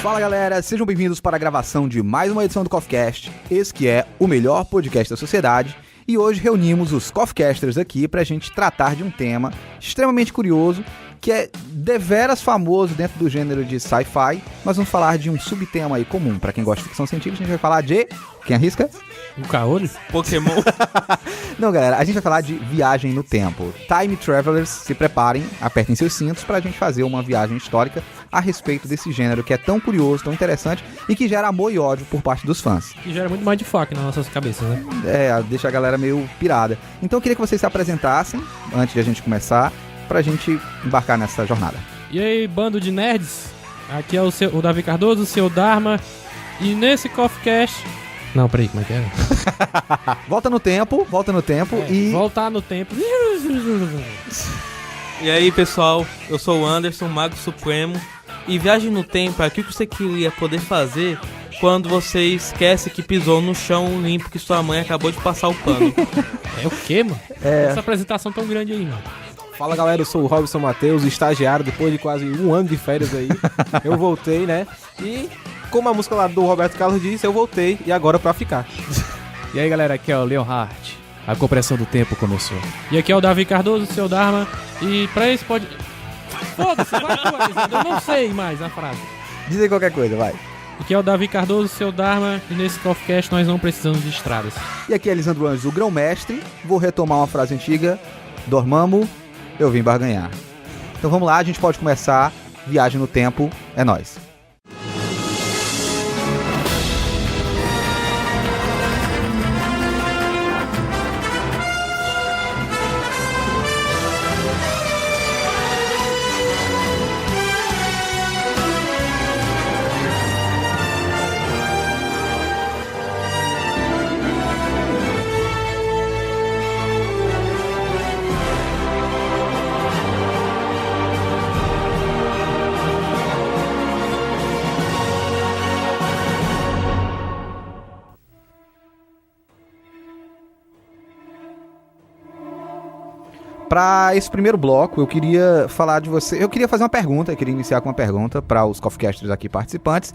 Fala galera, sejam bem-vindos para a gravação de mais uma edição do CoffeeCast, esse que é o melhor podcast da sociedade, e hoje reunimos os CoffeeCasters aqui para a gente tratar de um tema extremamente curioso, que é deveras famoso dentro do gênero de sci-fi. Nós vamos falar de um subtema aí comum para quem gosta de ficção científica. A gente vai falar de... Quem arrisca? O Kaori? Pokémon. Não, galera, a gente vai falar de viagem no tempo. Time Travelers, se preparem, apertem seus cintos pra gente fazer uma viagem histórica a respeito desse gênero que é tão curioso, tão interessante e que gera amor e ódio por parte dos fãs. Que gera muito mais de foco nas nossas cabeças, né? É, deixa a galera meio pirada. Então eu queria que vocês se apresentassem, antes de a gente começar, pra gente embarcar nessa jornada. E aí, bando de nerds? Aqui é o Davi Cardoso, o seu Dharma. E nesse CoffeeCast... Não, peraí, como é que é? Volta no tempo e... Voltar no tempo. E aí, pessoal, eu sou o Anderson, Mago Supremo. E viagem no tempo é aquilo que você queria poder fazer quando você esquece que pisou no chão limpo que sua mãe acabou de passar o pano. É o quê, mano? Essa apresentação tão grande aí, mano. Fala galera, eu sou o Robson Matheus, estagiário depois de quase um ano de férias aí. Eu voltei, né? E como a música lá do Roberto Carlos disse, eu voltei e agora pra ficar. E aí galera, aqui é o Leonhardt. A compreensão do tempo começou. E aqui é o Davi Cardoso, o seu Dharma. E pra esse pode... Foda-se, vai atualizando. Eu não sei mais a frase. Diz aí qualquer coisa, vai. Aqui é o Davi Cardoso, o seu Dharma. E nesse CoffeeCast nós não precisamos de estradas. E aqui é Lisandro Anjos, o grão-mestre. Vou retomar uma frase antiga. Dormamos, eu vim barganhar. Então vamos lá, a gente pode começar. Viagem no tempo, é nóis. Para esse primeiro bloco, eu queria falar de você. Eu queria fazer uma pergunta, eu queria iniciar com uma pergunta para os CoffeeCasters aqui participantes.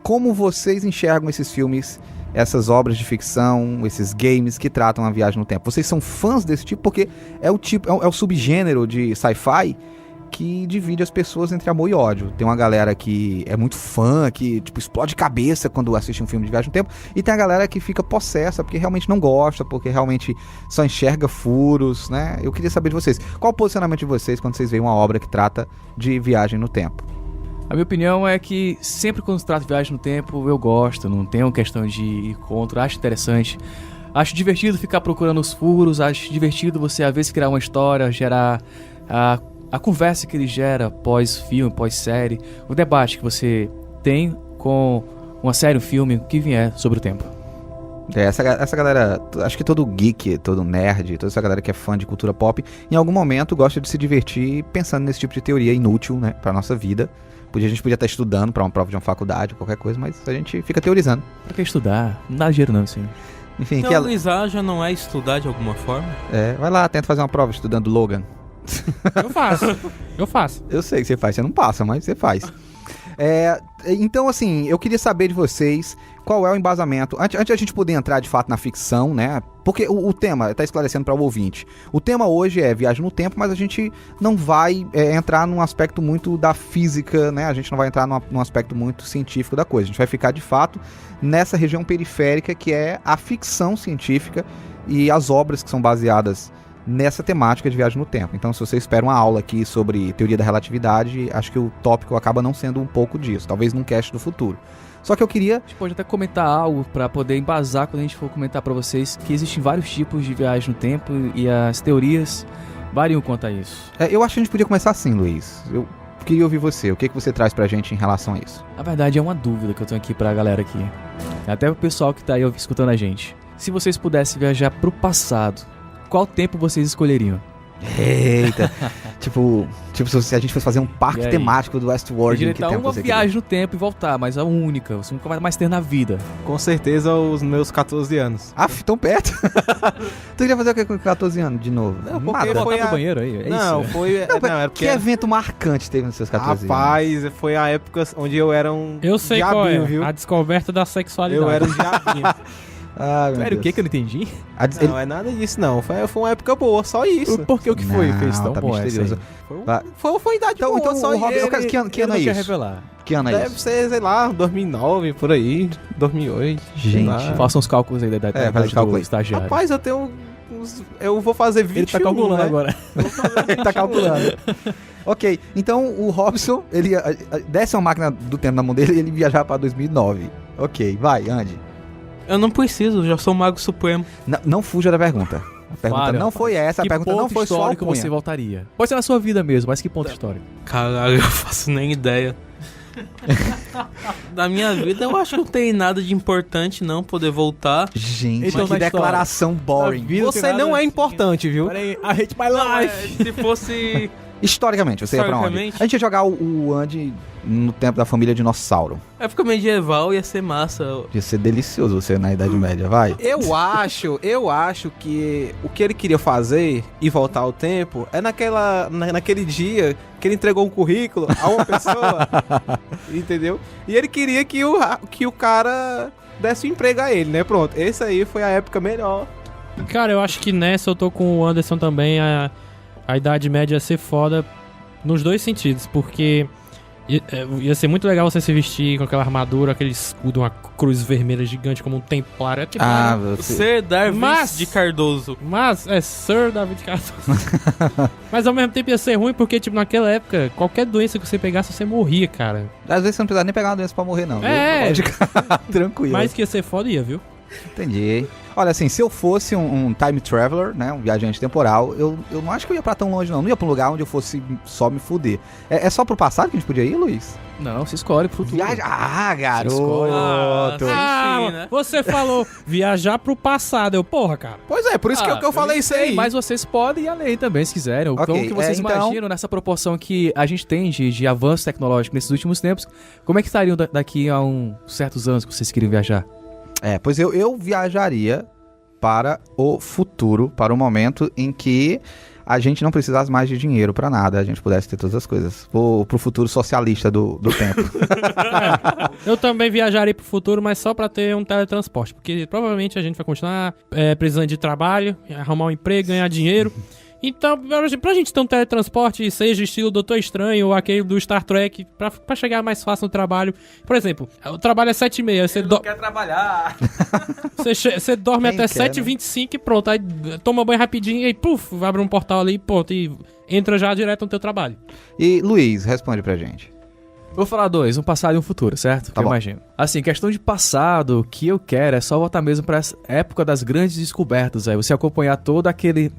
Como vocês enxergam esses filmes, essas obras de ficção, esses games que tratam a viagem no tempo? Vocês são fãs desse tipo? Porque é o subgênero de sci-fi que divide as pessoas entre amor e ódio. Tem uma galera que é muito fã, que tipo, explode cabeça quando assiste um filme de viagem no tempo, e tem a galera que fica possessa porque realmente não gosta, porque realmente só enxerga furos, né? Eu queria saber de vocês, qual o posicionamento de vocês quando vocês veem uma obra que trata de viagem no tempo? A minha opinião é que sempre quando se trata de viagem no tempo, eu gosto, não tenho questão de ir contra, acho interessante. Acho divertido ficar procurando os furos, acho divertido você às vezes criar uma história, gerar a conversa que ele gera pós-filme, pós-série, o debate que você tem com uma série, um filme, o que vier sobre o tempo. Essa galera, acho que todo geek, todo nerd, toda essa galera que é fã de cultura pop, em algum momento gosta de se divertir pensando nesse tipo de teoria inútil, né, pra nossa vida. A gente podia estar estudando pra uma prova de uma faculdade, qualquer coisa, mas a gente fica teorizando. Pra que estudar? Não dá dinheiro não, assim. Enfim, Teorizar já não é estudar de alguma forma? Vai lá, tenta fazer uma prova estudando Logan. Eu faço. Eu sei que você faz, você não passa, mas você faz. Então, assim, eu queria saber de vocês qual é o embasamento. Antes de a gente poder entrar de fato na ficção, né? Porque o tema, está esclarecendo para o ouvinte. O tema hoje é viagem no tempo, mas a gente não vai entrar num aspecto muito da física, né? A gente não vai entrar num aspecto muito científico da coisa. A gente vai ficar de fato nessa região periférica que é a ficção científica e as obras que são baseadas nessa temática de viagem no tempo. Então, se você espera uma aula aqui sobre teoria da relatividade, acho que o tópico acaba não sendo um pouco disso, talvez num cast do futuro. Só que eu queria... A gente pode até comentar algo para poder embasar quando a gente for comentar para vocês que existem vários tipos de viagem no tempo e as teorias variam quanto a isso. Eu acho que a gente podia começar assim, Luiz. Eu queria ouvir você. O que você traz pra gente em relação a isso? Na verdade, é uma dúvida que eu tenho aqui pra galera aqui. Até o pessoal que tá aí escutando a gente. Se vocês pudessem viajar pro passado, qual tempo vocês escolheriam? Eita, Tipo, se a gente fosse fazer um parque E aí? temático do Westworld, em que Diretar tempo uma você viagem no tempo e voltar, mas a única. Você nunca vai mais ter na vida. Com certeza os meus 14 anos. Ah, tão perto. Tu queria fazer o que com 14 anos de novo? Não, porque Nada. foi Voltar a... pro banheiro aí, é não, isso. foi... Não, era porque... Que evento marcante teve nos seus 14 anos? Rapaz, foi a época onde eu era um Eu sei diabinho, qual é. viu? A descoberta da sexualidade. Eu era um diabinho. Ah, meu Sério, o Deus. que eu não entendi? Não, é nada disso, não. Foi uma época boa, só isso. Por que o que foi? Não, Fez tão tá bom essa misterioso. aí? Foi idade Então, boa, só o Robson, isso. que ano eu é não quero isso? revelar. Que ano é Deve isso? ser, sei lá, 2009, por aí, 2008. sei Gente. lá. Faça uns cálculos aí da idade faz os cálculos aí. estagiário. Rapaz, eu tenho eu vou fazer 21, Ele tá calculando né? agora. Ele tá calculando. Ok, então o Robson, ele desce uma máquina do tempo na mão dele e ele viajar pra 2009. Ok, vai, Andy. Eu não preciso, já sou o Mago Supremo. Não fuja da pergunta. A pergunta Fale, não rapaz. foi essa, a Que pergunta não ponto foi só histórico alcunha. você voltaria? Pode ser na sua vida mesmo, mas que ponto histórico? Caralho, eu faço nem ideia. Da minha vida, eu acho que não tem nada de importante não poder voltar. Gente, Então, que na declaração boring. vida Você tem não nada- é importante, viu? Peraí, I hate my life. Se fosse... Historicamente, você ia pra onde? Historicamente? A gente ia jogar o Andy no tempo da família dinossauro. época medieval ia ser massa. Ia ser delicioso você na Idade Média, vai. Eu acho que o que ele queria fazer e voltar ao tempo é naquele dia que ele entregou um currículo a uma pessoa, entendeu? E ele queria que o cara desse um emprego a ele, né? Pronto, esse aí foi a época melhor. Cara, eu acho que nessa eu tô com o Anderson também. A Idade Média ia ser foda nos dois sentidos, porque ia ser muito legal você se vestir com aquela armadura, aquele escudo, uma cruz vermelha gigante como um templário. Você... Ser Darwin Mas- de Cardoso. Mas é Sir David Cardoso. Mas ao mesmo tempo ia ser ruim porque, tipo, naquela época, qualquer doença que você pegasse, você morria, cara. Às vezes você não precisa nem pegar uma doença pra morrer, não. viu? É. Pode ficar tranquilo. Mas que ia ser foda, ia, viu? Entendi. Olha, assim, se eu fosse um time traveler, né, um viajante temporal, eu não acho que eu ia pra tão longe, não. Não ia pra um lugar onde eu fosse só me fuder. É só pro passado que a gente podia ir, Luiz? Não, se escolhe pro futuro. Viaja... Ah, escolhe. garoto. Ah, né? Você falou viajar pro passado. Eu, porra, cara. Pois é, por isso que eu falei isso aí. Mas vocês podem ir além também, se quiserem. Ok, Como que vocês então- imaginam nessa proporção que a gente tem de avanço tecnológico nesses últimos tempos? Como é que estariam daqui a certos anos que vocês queriam viajar? Pois eu viajaria para o futuro, para o momento em que a gente não precisasse mais de dinheiro pra nada, a gente pudesse ter todas as coisas. Pro futuro socialista do tempo. Eu também viajaria pro futuro, mas só pra ter um teletransporte. Porque provavelmente a gente vai continuar precisando de trabalho, arrumar um emprego, ganhar dinheiro. Então, pra gente ter um teletransporte, seja estilo Doutor Estranho ou aquele do Star Trek, pra chegar mais fácil no trabalho. Por exemplo, o trabalho é 7h30, você Quer trabalhar. Você dorme Quem até quer, 7h25 e pronto. Aí toma banho rapidinho e aí, puf, abre um portal ali e pronto. E entra já direto no teu trabalho. E, Luiz, responde pra gente. Vou falar dois, um passado e um futuro, certo? Tá eu bom. imagino. Assim, questão de passado, o que eu quero é só voltar mesmo pra essa época das grandes descobertas. Aí você acompanhar todo aquele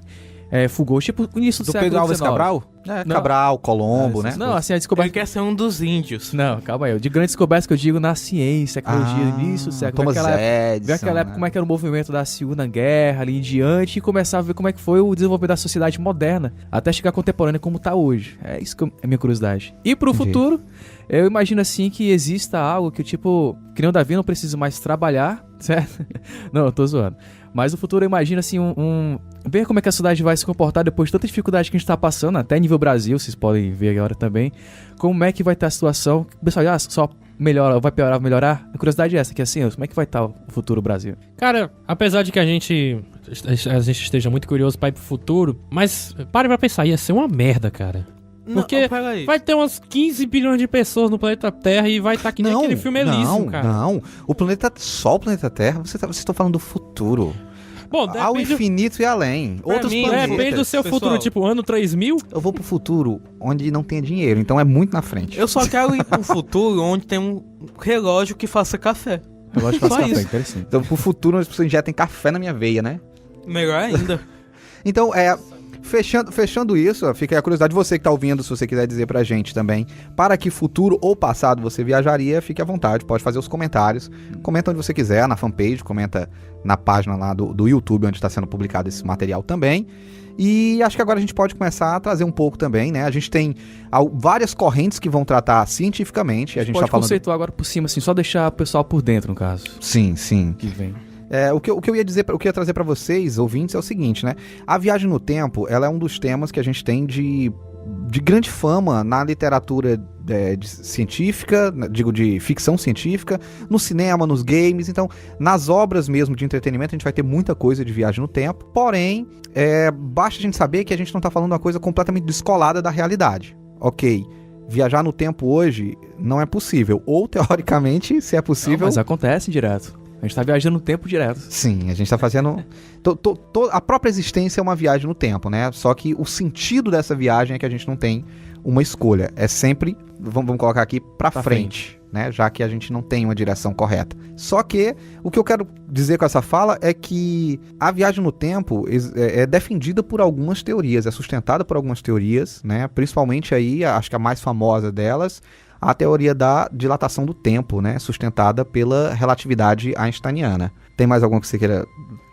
fulgor, tipo o início do Do século Pedro Álvares XIX. Cabral? Não. Cabral, Colombo, né? Não, assim, a Ele descoberta... quer ser um dos índios. Não, calma aí. De grandes descobertas que eu digo na ciência, tecnologia, início do século. Thomas Naquela Edison, ver aquela época né? como é que era o movimento da Segunda Guerra ali em diante e começar a ver como é que foi o desenvolvimento da sociedade moderna até chegar contemporânea como tá hoje. É isso que é a minha curiosidade. E pro Entendi. futuro, eu imagino assim que exista algo que tipo, que nem o Davi não precisa mais trabalhar, certo? Não, eu tô zoando. Mas no futuro eu imagino assim ver como é que a sociedade vai se comportar depois de tanta dificuldade que a gente tá passando, até nível Brasil, vocês podem ver agora também. Como é que vai estar a situação? O pessoal, só melhora, vai piorar, vai melhorar? A curiosidade é essa, que assim, como é que vai estar o futuro Brasil? Cara, apesar de que a gente esteja muito curioso pra ir pro futuro, mas pare pra pensar, ia ser uma merda, cara. Porque peraí. vai ter umas 15 bilhões de pessoas no planeta Terra e vai estar que nem aquele filme Elysium, cara. Não, o planeta Terra, vocês estão falando do futuro. Bom, Ao infinito e além. Outros mim, planetas. depende do seu Pessoal. futuro, tipo ano 3000. Eu vou pro futuro onde não tem dinheiro, então é muito na frente. Eu só quero ir pro futuro onde tem um relógio que faça café. Eu gosto de Só fazer café, isso. interessante. Então pro futuro as pessoas injetem café na minha veia, né? Melhor ainda. Então, Fechando isso, ó, fica aí a curiosidade de você que tá ouvindo, se você quiser dizer pra gente também, para que futuro ou passado você viajaria, fique à vontade, pode fazer os comentários, comenta onde você quiser, na fanpage, comenta na página lá do YouTube, onde está sendo publicado esse material também. E acho que agora a gente pode começar a trazer um pouco também, né? A gente tem várias correntes que vão tratar cientificamente. A gente pode tá falando... conceituar agora por cima, assim, só deixar o pessoal por dentro, no caso. Sim. Que vem. O que eu ia dizer, o que eu ia trazer para vocês, ouvintes, é o seguinte, né? A viagem no tempo, ela é um dos temas que a gente tem de grande fama na literatura científica, digo de ficção científica, no cinema, nos games. Então, nas obras mesmo de entretenimento, a gente vai ter muita coisa de viagem no tempo. Porém, basta a gente saber que a gente não tá falando uma coisa completamente descolada da realidade. Ok, viajar no tempo hoje não é possível. Ou, teoricamente, se é possível... Não, mas acontece direto. A gente tá viajando no tempo direto. Sim, a gente tá fazendo... a própria existência é uma viagem no tempo, né? Só que o sentido dessa viagem é que a gente não tem uma escolha. É sempre, vamos colocar aqui, pra frente, né? Já que a gente não tem uma direção correta. Só que o que eu quero dizer com essa fala é que a viagem no tempo é defendida por algumas teorias, é sustentada por algumas teorias, né? Principalmente aí, acho que a mais famosa delas, a teoria da dilatação do tempo, né? Sustentada pela relatividade einsteiniana. Tem mais alguma que você queira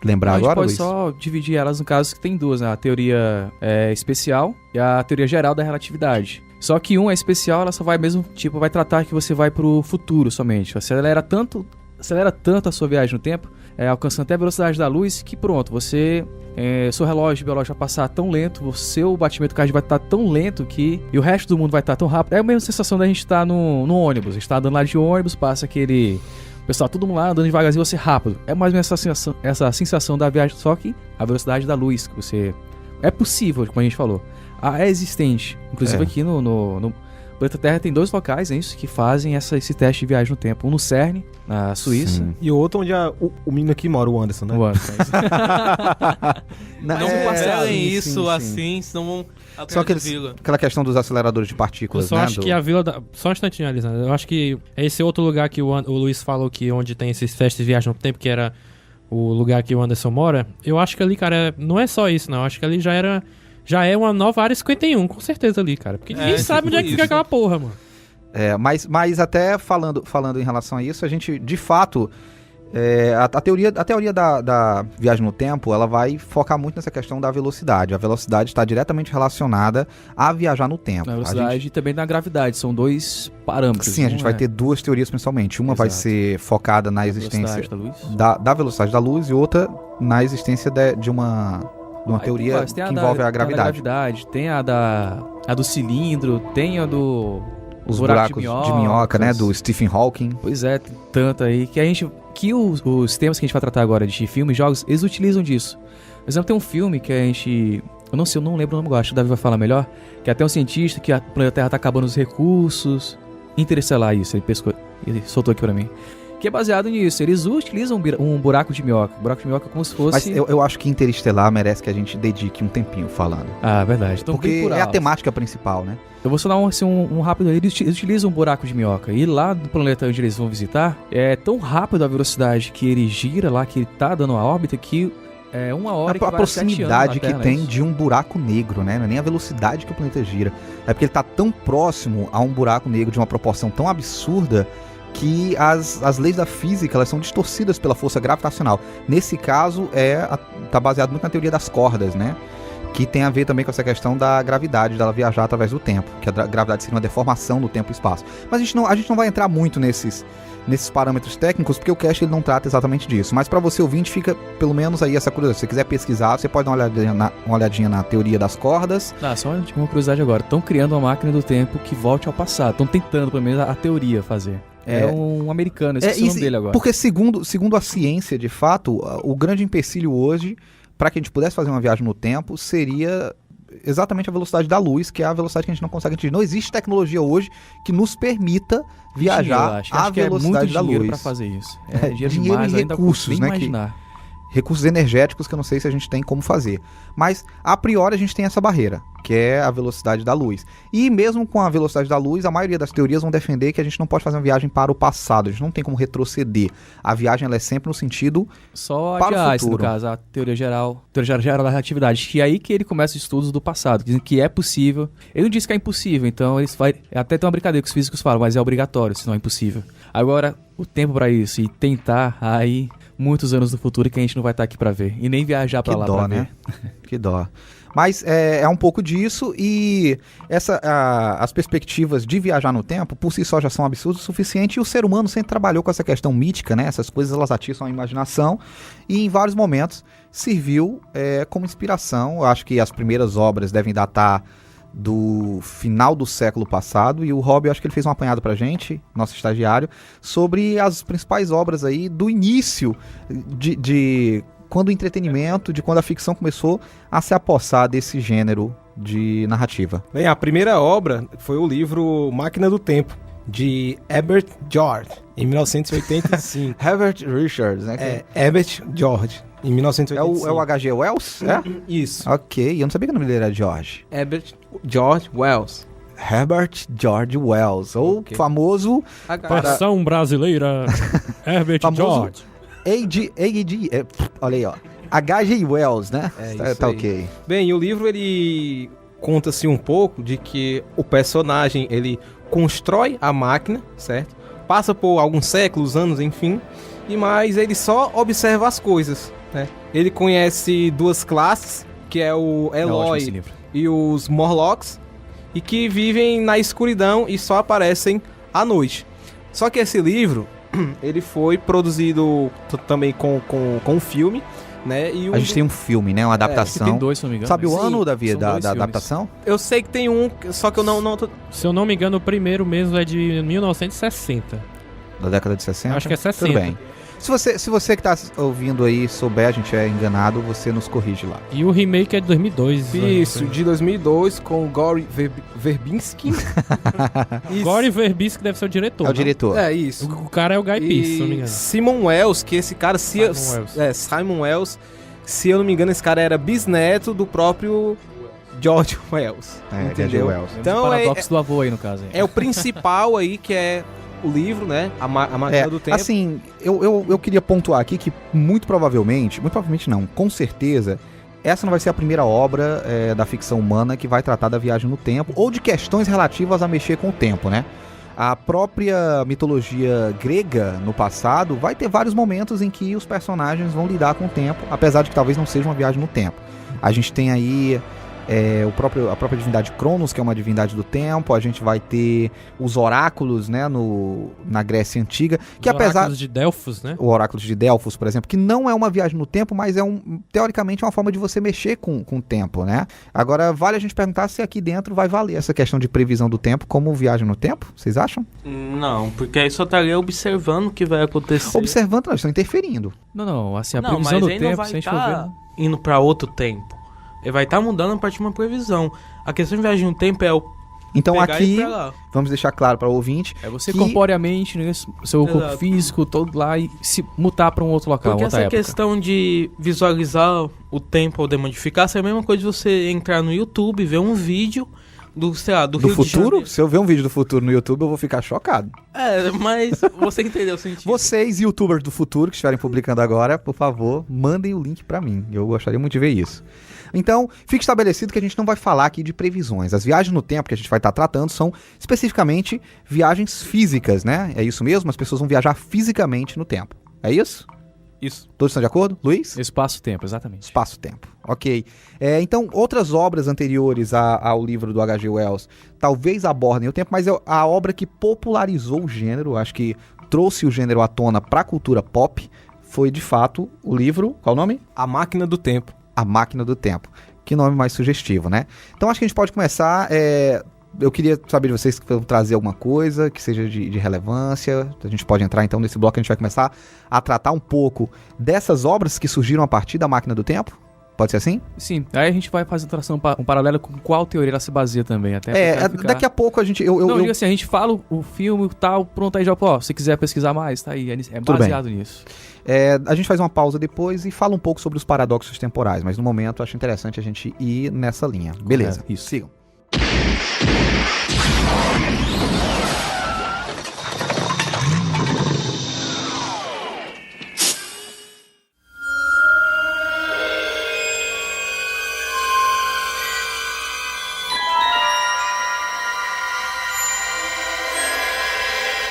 lembrar agora, Luiz? A gente pode só dividir elas no caso que tem duas, né? A teoria especial e a teoria geral da relatividade. Só que uma é especial, ela só vai mesmo, vai tratar que você vai pro futuro somente. Acelera tanto a sua viagem no tempo, alcançando até a velocidade da luz, que pronto, seu relógio biológico vai passar tão lento, o seu batimento cardíaco vai estar tão lento e o resto do mundo vai estar tão rápido. É a mesma sensação da gente estar no ônibus. A gente está andando lá de ônibus, passa aquele... O pessoal, todo mundo lá andando devagarzinho, você rápido. É mais ou menos essa sensação da viagem, só que a velocidade da luz, que você... É possível, como a gente falou. É existente. Inclusive aqui no planeta Terra tem 2 locais, que fazem esse teste de viagem no tempo. Um no CERN, na Suíça. Sim. E o outro onde o menino aqui mora, o Anderson, né? O Anderson. Não parcelem isso assim, senão vão... Só aquela questão dos aceleradores de partículas, né? Eu só acho que a vila... Só um instantinho, Alisana. Eu acho que é esse outro lugar que o Luiz falou que onde tem esses testes de viagem no tempo, que era o lugar que o Anderson mora. Eu acho que ali, cara, não é só isso, não. Eu acho que ali já é uma nova área 51, com certeza ali, cara. Porque ninguém sabe onde é que fica aquela porra, mano. Mas até falando em relação a isso, a gente, de fato... A teoria da viagem no tempo, ela vai focar muito nessa questão da velocidade. A velocidade está diretamente relacionada a viajar no tempo. Na velocidade e também na gravidade, são 2 parâmetros. Sim, a gente vai ter 2 teorias principalmente. Uma vai ser focada na existência da velocidade da luz e outra na existência de uma teoria que envolve a gravidade. Tem a do cilindro, tem a do... Os buracos de minhoca, né? Do Stephen Hawking. Pois é, tanto aí que os temas que a gente vai tratar agora de filmes e jogos, eles utilizam disso. Por exemplo, tem um filme que a gente... eu não lembro o nome agora, acho que o Davi vai falar melhor. Que é até um cientista que a planeta Terra tá acabando os recursos. Interestelar isso, ele soltou aqui pra mim. Que é baseado nisso. Eles utilizam um buraco de minhoca. Buraco de minhoca como se fosse... Mas eu acho que Interestelar merece que a gente dedique um tempinho falando. Ah, verdade. Então, porque é a temática principal, né? Eu vou só dar um rápido... Eles utilizam um buraco de minhoca. E lá no planeta onde eles vão visitar, é tão rápido a velocidade que ele gira lá, que ele tá dando a órbita, que é 1 hora que a proximidade que tem de um buraco negro, né? Não é nem a velocidade que o planeta gira. É porque ele tá tão próximo a um buraco negro de uma proporção tão absurda que as leis da física, elas são distorcidas pela força gravitacional. Nesse caso, tá baseado muito na teoria das cordas, né? Que tem a ver também com essa questão da gravidade, dela viajar através do tempo. Que a gravidade seria uma deformação do tempo e espaço. Mas a gente não vai entrar muito nesses parâmetros técnicos, porque o cast ele não trata exatamente disso. Mas para você ouvinte, fica pelo menos aí essa curiosidade. Se você quiser pesquisar, você pode dar uma olhadinha na teoria das cordas. Só uma curiosidade agora. Estão criando uma máquina do tempo que volte ao passado. Estão tentando, pelo menos, a teoria fazer. É um americano, esqueci o nome dele agora. Porque segundo a ciência, de fato, o grande empecilho hoje, para que a gente pudesse fazer uma viagem no tempo, seria exatamente a velocidade da luz, que é a velocidade que a gente não consegue atingir. Não existe tecnologia hoje que nos permita viajar à velocidade da luz. Dinheiro para fazer isso. Dinheiro demais, e recursos, né? Recursos energéticos que eu não sei se a gente tem como fazer. Mas, a priori, a gente tem essa barreira. que é a velocidade da luz. E mesmo com a velocidade da luz, a maioria das teorias vão defender que a gente não pode fazer uma viagem para o passado, a gente não tem como retroceder. A viagem ela é sempre no sentido Só para o a no futuro. caso, a teoria geral da relatividade, que é aí que ele começa os estudos do passado, dizendo que é possível. Ele não diz que é impossível, então até tem uma brincadeira que os físicos falam, mas é obrigatório, senão é impossível. Agora, o tempo para isso e tentar aí muitos anos no futuro que a gente não vai estar aqui para ver e nem viajar para Que lá dó, para né? ver. Que dó. Mas é um pouco disso e as perspectivas de viajar no tempo, por si só, já são absurdas o suficiente, e o ser humano sempre trabalhou com essa questão mítica, né? Essas coisas, elas atiçam a imaginação e em vários momentos serviu como inspiração. Eu acho que as primeiras obras devem datar do final do século passado, e o Rob, eu acho que ele fez um apanhado pra gente, nosso estagiário, sobre as principais obras aí do início de quando o entretenimento, de quando a ficção começou a se apossar desse gênero de narrativa. Bem, a primeira obra foi o livro Máquina do Tempo, de Herbert George, em 1985. Herbert Richards, né? Herbert George, em 1985. É o H.G. Wells? É? Isso. Ok, eu não sabia que o nome dele era George. Herbert George Wells. Herbert George Wells, ou Ok. famoso Versão brasileira, Herbert Famoso- George. olha aí, ó. H.G. Wells, né? É, tá isso aí. ok. Bem, e o livro ele conta-se um pouco de que o personagem ele constrói a máquina, certo? Passa por alguns séculos, anos, enfim, mas ele só observa as coisas, né? Ele conhece duas classes, que é o É ótimo esse Eloy livro. e os Morlocks, e que vivem na escuridão e só aparecem à noite. Só que esse livro, ele foi produzido também com um filme, né? E A gente tem um filme, né? Uma Acho que adaptação. tem dois, se não me engano. Sabe o Sim, ano, Davi, são da dois filmes. adaptação? Eu sei que tem um, só que eu não tô... Se eu não me engano, o primeiro mesmo é de 1960. Da década de 60? Acho que é 60. Tudo bem. Se você que tá ouvindo aí souber, a gente é enganado, você nos corrige lá. E o remake é de 2002. Isso, de 2002, com o Gore Verbinski. Isso. Gore Verbinski deve ser o diretor. É o não? diretor. É, isso. O cara é o Guy Pearce, se eu não me E engano. Simon Wells, que esse cara... Simon Wells. Se eu não me engano, esse cara era bisneto do próprio George Wells. É, entendeu? H.G. Wells. Então, o paradoxo do avô aí, no caso. é o principal aí, que é o livro, né? A Máquina do Tempo. Assim, eu queria pontuar aqui que muito provavelmente não, com certeza, essa não vai ser a primeira obra da ficção humana que vai tratar da viagem no tempo ou de questões relativas a mexer com o tempo, né? A própria mitologia grega no passado vai ter vários momentos em que os personagens vão lidar com o tempo, apesar de que talvez não seja uma viagem no tempo. A gente tem aí a própria divindade Cronos, que é uma divindade do tempo. A gente vai ter os oráculos, né, na Grécia Antiga, que Os apesar... oráculos de Delfos, né? O oráculo de Delfos, por exemplo, que não é uma viagem no tempo, mas teoricamente é uma forma de você mexer com o tempo, né? Agora, vale a gente perguntar se aqui dentro vai valer essa questão de previsão do tempo como viagem no tempo, vocês acham? Não, porque aí só estaria observando o que vai acontecer. Observando, não, eles estão interferindo. Não, assim, a Não, previsão mas do aí não tempo, vai se a gente for ver... estar indo pra outro tempo. Ele vai estar mudando a partir de uma previsão. A questão de viagem no tempo é o Então pegar e ir aqui, pra lá. vamos deixar claro para o ouvinte, É você que- corporeamente, né, seu corpo Exato. físico, todo lá, e se mutar pra um outro local, Porque outra essa época. questão de visualizar o tempo ou demodificar, é a mesma coisa de você entrar no YouTube e ver um vídeo do, sei lá, do do Rio de futuro, Janeiro. se eu ver um vídeo do futuro no YouTube, eu vou ficar chocado. É, mas você entendeu o sentido. Vocês, youtubers do futuro, que estiverem publicando agora, por favor, mandem o link pra mim. Eu gostaria muito de ver isso. Então, fique estabelecido que a gente não vai falar aqui de previsões. As viagens no tempo que a gente vai estar tratando são especificamente viagens físicas, né? É isso mesmo? As pessoas vão viajar fisicamente no tempo. É isso? Isso. Todos estão de acordo? Luiz? Espaço-tempo, exatamente. Espaço-tempo. Ok. Então, outras obras anteriores ao livro do H.G. Wells talvez abordem o tempo, mas a obra que popularizou o gênero, acho que trouxe o gênero à tona para a cultura pop, foi de fato o livro. Qual o nome? A Máquina do Tempo. A Máquina do Tempo. Que nome mais sugestivo, né? Então acho que a gente pode começar. Eu queria saber de vocês que vão trazer alguma coisa que seja de relevância. A gente pode entrar então nesse bloco, a gente vai começar a tratar um pouco dessas obras que surgiram a partir da Máquina do Tempo. Pode ser assim? Sim, aí a gente vai fazer um paralelo com qual teoria ela se baseia também. Até pra ficar... Daqui a pouco a gente... Não, digo assim, a gente fala o filme e tal, pronto, aí já, pô, se quiser pesquisar mais, tá aí, é baseado nisso. A gente faz uma pausa depois e fala um pouco sobre os paradoxos temporais, mas no momento eu acho interessante a gente ir nessa linha. Beleza, isso. Sigam.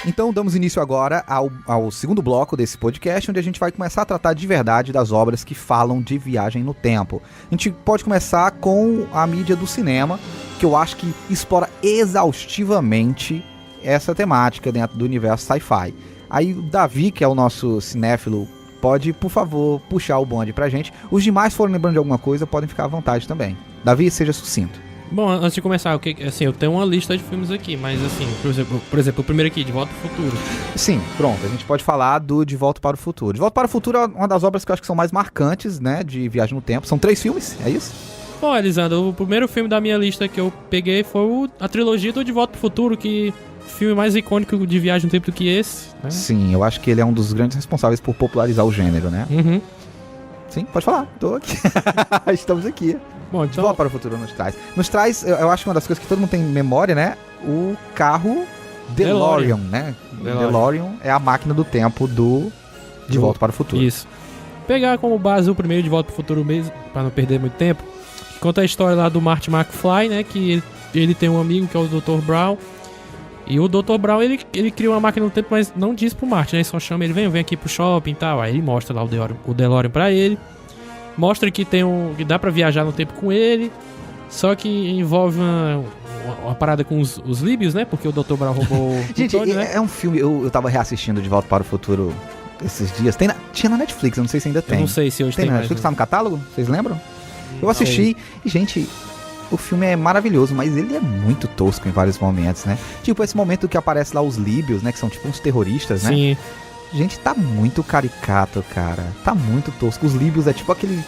Então, damos início agora ao segundo bloco desse podcast, onde a gente vai começar a tratar de verdade das obras que falam de viagem no tempo. A gente pode começar com a mídia do cinema, que eu acho que explora exaustivamente essa temática dentro do universo sci-fi. Aí o Davi, que é o nosso cinéfilo, pode, por favor, puxar o bonde pra gente. Os demais forem lembrando de alguma coisa, podem ficar à vontade também. Davi, seja sucinto. Bom, antes de começar, assim, eu tenho uma lista de filmes aqui, mas assim, por exemplo, o primeiro aqui, De Volta pro Futuro. Sim, pronto, a gente pode falar do De Volta para o Futuro. De Volta para o Futuro é uma das obras que eu acho que são mais marcantes, né, de viagem no tempo. São 3 filmes, é isso? Bom, Elisandro, o primeiro filme da minha lista que eu peguei foi a trilogia do De Volta pro Futuro, que filme mais icônico de viagem no tempo do que esse, né? Sim, eu acho que ele é um dos grandes responsáveis por popularizar o gênero, né? Uhum. Sim, pode falar, tô aqui. Estamos aqui. Bom, De então... Volta para o Futuro nos traz. Nos traz, eu acho que uma das coisas que todo mundo tem memória, né? O carro DeLorean, né? DeLorean é a máquina do tempo do De Volta para o Futuro. Isso. Pegar como base o primeiro De Volta pro Futuro mesmo, pra não perder muito tempo. Conta a história lá do Marty McFly, né? Que ele tem um amigo que é o Dr. Brown. E o Dr. Brown, ele cria uma máquina do tempo, mas não diz pro Marty, né? Ele só chama ele, vem aqui pro shopping e tal. Aí ele mostra lá o DeLorean pra ele. Mostra que que dá pra viajar no tempo com ele. Só que envolve uma parada com os líbios, né? Porque o Dr. Brown roubou o Gente, plutônio, né? é um filme, eu tava reassistindo De Volta para o Futuro esses dias. Tinha na Netflix, eu não sei se ainda tem. Eu não sei se hoje Tem tem na mais. Netflix, tá no catálogo? Vocês lembram? Eu assisti e, gente, o filme é maravilhoso, mas ele é muito tosco em vários momentos, né? Tipo, esse momento que aparece lá os líbios, né? Que são tipo uns terroristas, né? Sim. Gente, tá muito caricato, cara. Tá muito tosco. Os líbios é tipo aquele...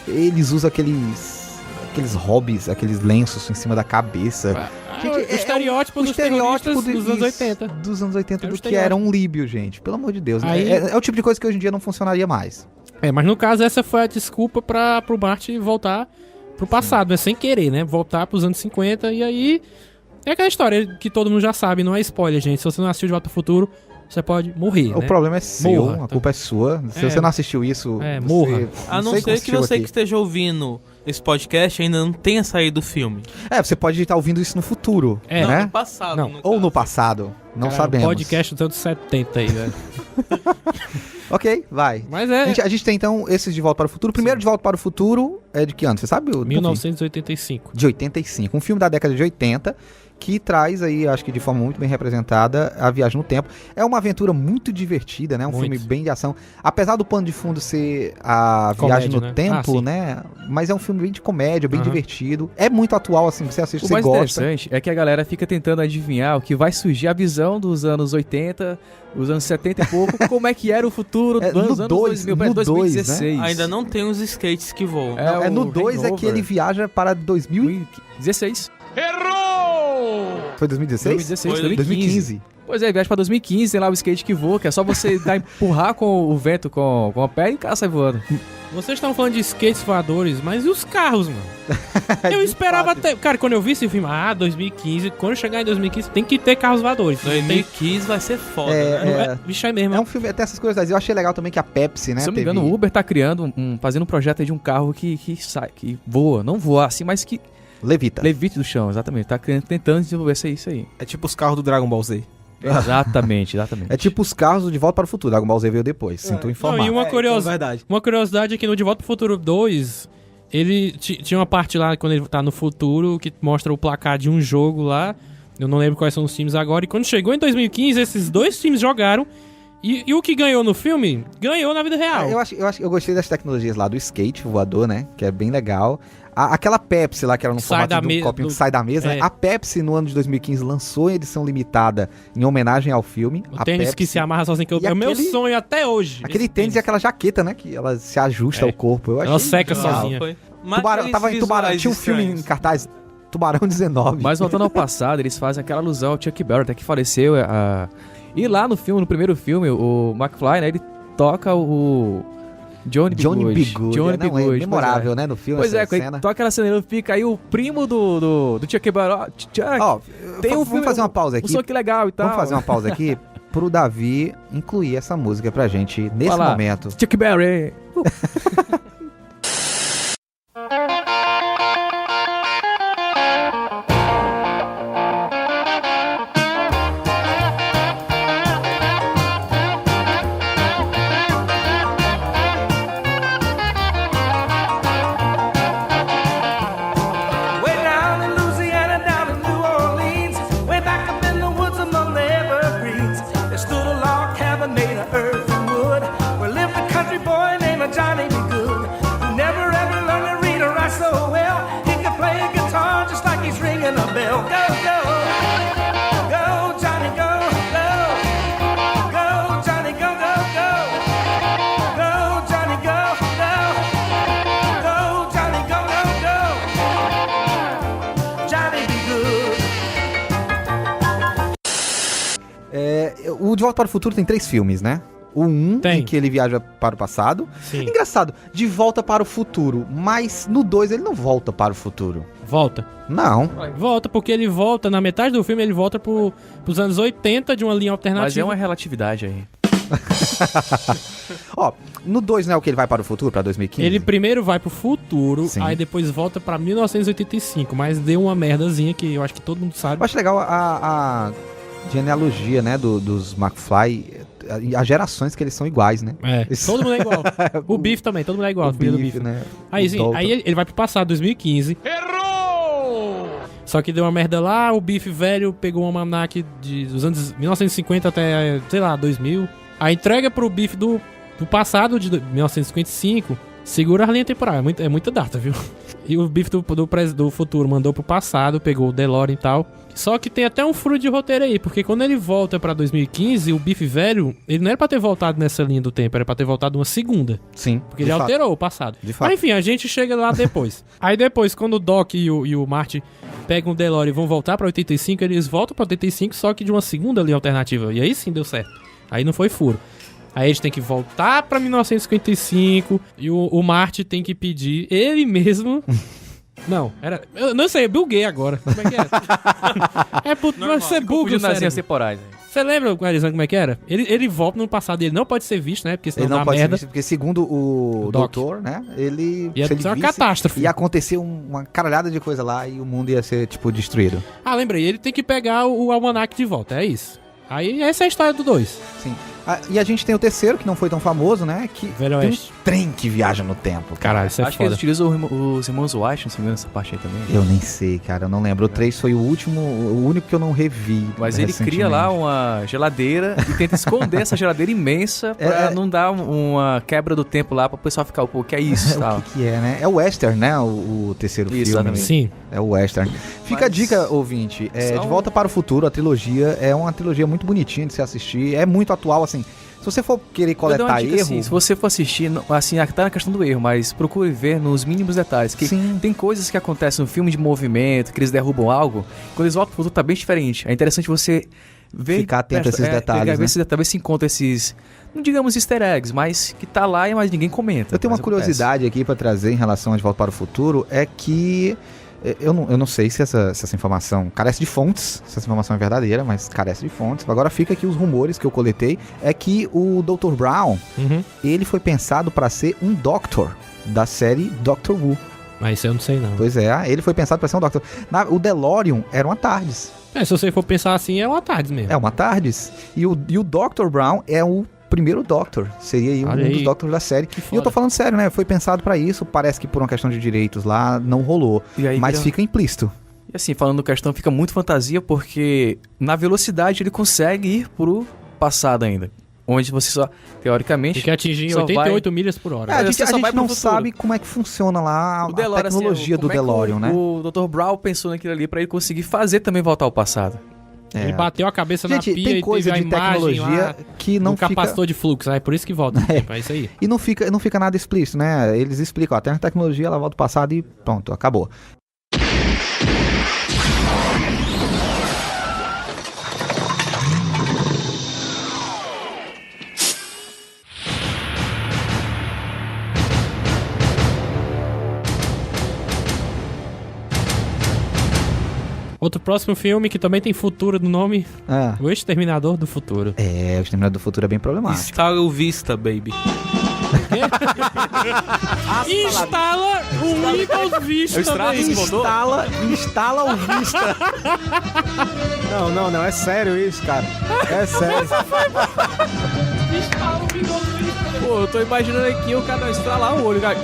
Eles usam aqueles hobbies, aqueles lenços em cima da cabeça. Gente, o estereótipo dos terroristas dos anos 80. Dos anos 80 Era do que era um líbio, gente. Pelo amor de Deus. Aí- É o tipo de coisa que hoje em dia não funcionaria mais. Mas no caso essa foi a desculpa pro Marty voltar pro passado, né? Sem querer, né? Voltar pros anos 50 e aí... É aquela história que todo mundo já sabe, não é spoiler, gente. Se você não assistiu De Volta pro Futuro, você pode morrer, O né? problema é seu, Morra. a culpa é sua. Se É. você não assistiu isso, morra. A não sei ser que assistiu você aqui. que esteja ouvindo esse podcast ainda não tenha saído do filme. Você pode estar ouvindo isso no futuro, É. né? No passado, Não. no Ou caso. no passado, não Cara, sabemos. Podcast dos anos 70 aí, velho. Ok, vai. Mas é... A gente tem então esses De Volta para o Futuro. O primeiro De Volta para o Futuro é de que ano? Você sabe? 1985. De 85. Um filme da década de 80 que traz aí, acho que de forma muito bem representada, a viagem no tempo. É uma aventura muito divertida, né? Um Muito. filme bem de ação. Apesar do pano de fundo ser a Comédia, viagem no né? tempo, sim. né? Mas é um filme bem de comédia, bem Aham. divertido. É muito atual, assim, você assiste, O você mais gosta. interessante é que a galera fica tentando adivinhar o que vai surgir, a visão dos anos 80, os anos 70 e pouco, como é que era o futuro É, dos no anos dois, 2000, parece no dois, 2016. Ainda não tem os skates que voam. É no o 2 é Hangover. que ele viaja para 2016. Foi 2016? 2016, Foi 2015. Pois é, viaja pra 2015, tem lá o skate que voa, que é só você empurrar com o vento com a pé e o cara sai voando. Vocês estão falando de skates voadores, mas e os carros, mano? Eu esperava até... Cara, quando eu vi esse filme, 2015, quando chegar em 2015, tem que ter carros voadores. Tem... 2015 vai ser foda, né? Bicho, é mesmo. É um filme, tem essas coisas. Eu achei legal também que a Pepsi, né? Se eu não me engano, o Uber tá criando, fazendo um projeto aí de um carro que sai, que voa. Não voa assim, mas que Levita. levite do chão, exatamente. Tá tentando desenvolver isso aí. É tipo os carros do Dragon Ball Z. Exatamente. É tipo os carros do De Volta para o Futuro. Dragon Ball Z veio depois. Sinto informar. Não, e uma Verdade. Uma curiosidade é que no De Volta pro Futuro 2, ele tinha uma parte lá, quando ele tá no futuro, que mostra o placar de um jogo lá. Eu não lembro quais são os times agora. E quando chegou em 2015, esses dois times jogaram. E o que ganhou no filme, ganhou na vida real. Eu gostei das tecnologias lá do skate voador, né? Que é bem legal. Aquela Pepsi lá, que era no Sai formato da de um me- copinho do- que sai da mesa, é. né? A Pepsi, no ano de 2015, lançou em edição limitada em homenagem ao filme. O a tênis Pepsi. que se amarra sozinho, que E é o meu aquele- sonho até hoje. Aquele esse tênis e aquela jaqueta, né? Que ela se ajusta É. ao corpo. Eu achei Ela seca genial. sozinha. Foi. Tubarão, tava em Tubarão, tinha um filme em estranhos. cartaz, Tubarão 19. Mas voltando ao passado, eles fazem aquela alusão ao Chuck Berry, até que faleceu. E lá no filme, no primeiro filme, o McFly, né, ele toca o Johnny B. Good. Johnny B. Good. É pois memorável, né, no filme, Pois essa é, quando cena. ele toca aquela cena, ele fica aí o primo do Chuck Berry. Ó, Chuck, Ó, tem um vamos filme, fazer uma pausa um aqui. som que legal e tal. Vamos fazer uma pausa aqui pro Davi incluir essa música pra gente nesse Vai lá. momento. Chuck Berry. Way down in Louisiana, down in New Orleans, way back up in the woods among the evergreens, there stood a log cabin made of earth and wood, where lived a country boy named Johnny B. Good, who never ever learned to read or write so well. He could play a guitar just like he's ringing a bell. Go, go, go, Johnny, go, go, go, Johnny, go, go, go, go, Johnny, go, go, go, Johnny, go, go, go. Johnny be good. O De Volta para o Futuro tem 3 filmes, né? O 1, Tem. em que ele viaja para o passado. Sim. Engraçado, De Volta para o Futuro, mas no 2 ele não volta para o futuro. Volta. Não. Volta, porque ele volta, na metade do filme, ele volta pros anos 80 de uma linha alternativa. Mas é uma relatividade aí. Ó, no 2 não é o que ele vai para o futuro, para 2015? Ele primeiro vai pro futuro, Sim. aí depois volta pra 1985, mas deu uma merdazinha que eu acho que todo mundo sabe. Eu acho legal a genealogia, né, dos McFly, as gerações que eles são iguais, né? É, Isso. todo mundo é igual. O Biff também, todo mundo é igual. O a família do Biff, Biff. né? Aí, O sim, Dalton. aí ele vai pro passado, 2015. Errou! Só que deu uma merda lá, o Biff velho pegou um almanac dos anos 1950 até, sei lá, 2000. Aí entrega pro Biff do passado, de 1955, segura a linha temporal. É muita data, viu? E o Biff do futuro mandou pro passado, pegou o DeLorean e tal. Só que tem até um furo de roteiro aí, porque quando ele volta pra 2015, o Biff velho, ele não era pra ter voltado nessa linha do tempo, era pra ter voltado uma segunda. Sim. Porque ele alterou o passado. De fato. Mas enfim, a gente chega lá depois. Aí depois, quando o Doc e o Marty pegam o DeLorean e vão voltar pra 85, eles voltam pra 85, só que de uma segunda linha alternativa. E aí sim deu certo. Aí não foi furo. Aí eles têm que voltar pra 1955 e o Marty tem que pedir ele mesmo... Não, eu não sei, eu buguei agora. Como é que era? Você buga o Confundindo nas linhas cérebro. temporais. Né? Você lembra, Arizan, como é que era? Ele volta no passado e ele não pode ser visto, né? Porque senão Ele não dá pode ser merda. visto, porque segundo o Doc. doutor, né, ele... Ia se ele ser uma visse, catástrofe. Ia acontecer uma caralhada de coisa lá e o mundo ia ser, tipo, destruído. Ah, lembrei, ele tem que pegar o almanac de volta, é isso. Aí essa é a história do 2. Sim. Ah, e a gente tem o terceiro, que não foi tão famoso, né, que Velho tem Oeste. um trem que viaja no tempo. Caralho, isso é Acho que eles foda. utilizam os irmãos White, não se me engano, nessa parte aí também. Eu nem sei, cara, eu não lembro. O 3 foi o último, o único que eu não revi. Mas ele cria lá uma geladeira e tenta esconder essa geladeira imensa pra não dar uma quebra do tempo lá, pra o pessoal ficar, pô, que é isso, tal. O que é, né? É o Western, né? O terceiro Isso, filme. exatamente. Sim. É o Western. Fica a Mas- dica, ouvinte. Só De Volta para o Futuro, a trilogia, é uma trilogia muito bonitinha de se assistir. É muito atual, assim. Se você for querer Eu dou uma coletar dica, erro... assim, se você for assistir, assim, tá na questão do erro, mas procure ver nos mínimos detalhes. Que Sim. tem coisas que acontecem no filme de movimento, que eles derrubam algo, quando eles voltam pro futuro tá bem diferente. É interessante você ver... Ficar atento a esses detalhes, ver né? talvez se encontra esses, não digamos easter eggs, mas que tá lá e mais ninguém comenta. Eu tenho uma mas acontece. curiosidade aqui pra trazer em relação a De Volta para o Futuro, é que eu não sei se essa informação carece de fontes, se essa informação é verdadeira, mas carece de fontes. Agora fica aqui os rumores que eu coletei, é que o Dr. Brown, Uhum. ele foi pensado pra ser um Doctor da série Doctor Who. Mas isso eu não sei não. Pois é, ele foi pensado pra ser um Doctor. O DeLorean era uma TARDIS. Se você for pensar assim, é uma tarde mesmo. É uma TARDIS. E o Dr. Brown é o primeiro Doctor. Seria aí um Olha dos aí. Doctors da série. Que E eu foda. tô falando sério, né? Foi pensado pra isso. Parece que por uma questão de direitos lá não rolou. E aí Mas vira- fica implícito. E assim, falando questão, fica muito fantasia, porque na velocidade ele consegue ir pro passado ainda. Onde você só, teoricamente... Tem que atingir só 88 milhas por hora. É, a Você gente, a só vai gente não pro futuro. sabe como é que funciona lá a DeLorean, tecnologia assim, do como é que DeLorean, né? O Dr. Brown pensou naquilo ali pra ele conseguir fazer também voltar ao passado. Ele bateu a cabeça Gente, na pia tem e coisa teve a de imagem tecnologia lá que não no fica... capacitor de fluxo. Aí por isso que volta no tempo, é isso aí. E não fica nada explícito, né? Eles explicam, ó, tem uma tecnologia, ela volta ao passado e pronto, acabou. Outro próximo filme que também tem futuro no nome, Ah. O Exterminador do Futuro. É, o Exterminador do Futuro é bem problemático. Instala o Vista, baby. Instala o Windows Vista. Instala o Vista. Não, é sério isso, cara. É sério. Instala o Windows Vista. Pô, eu tô imaginando aqui o cara estralar o olho, cara.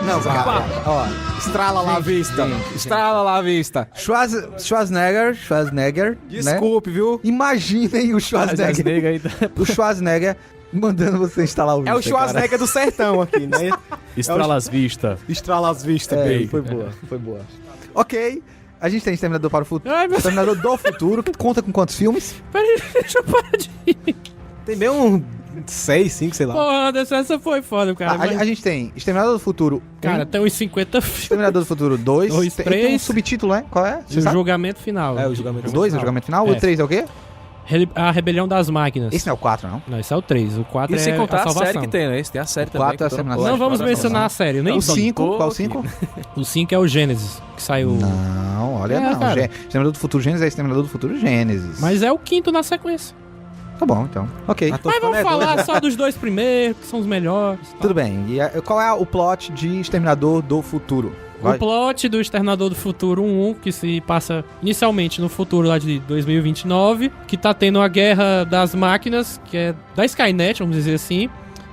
Não, cara, ó. Estrala lá a vista. Estrala lá a vista. Schwarzenegger, né? Desculpe, viu? Imaginem o Schwarzenegger. O Schwarzenegger mandando você instalar o Vista, É o Schwarzenegger do sertão aqui, né? Estrala as vistas. Estrala as vistas, cara. baby. Foi boa. Ok, a gente tem Exterminador para o Futuro. Ai, meu Deus. Exterminador do Futuro, que conta com quantos filmes? Peraí, deixa eu parar de ir. Tem bem um 6, 5, sei lá. Porra, Anderson, essa foi foda, cara. Ah, a gente tem Exterminador do Futuro 1, Cara, tem uns 50 filmes. Exterminador do Futuro 2, Dois, tem um três. subtítulo, né? Qual é? E Você o sabe? julgamento final. É, o julgamento O 2 é o julgamento final, É. o 3 é o quê? A Rebelião das Máquinas. Esse não é o 4, não? Não, esse é o 3. O 4 E sem é contar a a salvação. série que tem, né? Esse tem a série também. Quatro é a que todo mundo série Não gosta. vamos mencionar a série, nem O 5, tô qual o aqui. 5? O 5 é o Gênesis, que saiu... Não, olha, É, não. cara. Exterminador do Futuro Gênesis é Exterminador do Futuro Gênesis. Mas é o quinto na sequência. Tá bom, então. Ok. Mas vamos falar só dos dois primeiros, que são os melhores. Tudo bem. E qual é o plot de Exterminador do Futuro? Vai. O plot do Exterminador do Futuro 1, que se passa inicialmente no futuro lá de 2029, que tá tendo a guerra das máquinas, que é da Skynet, vamos dizer assim,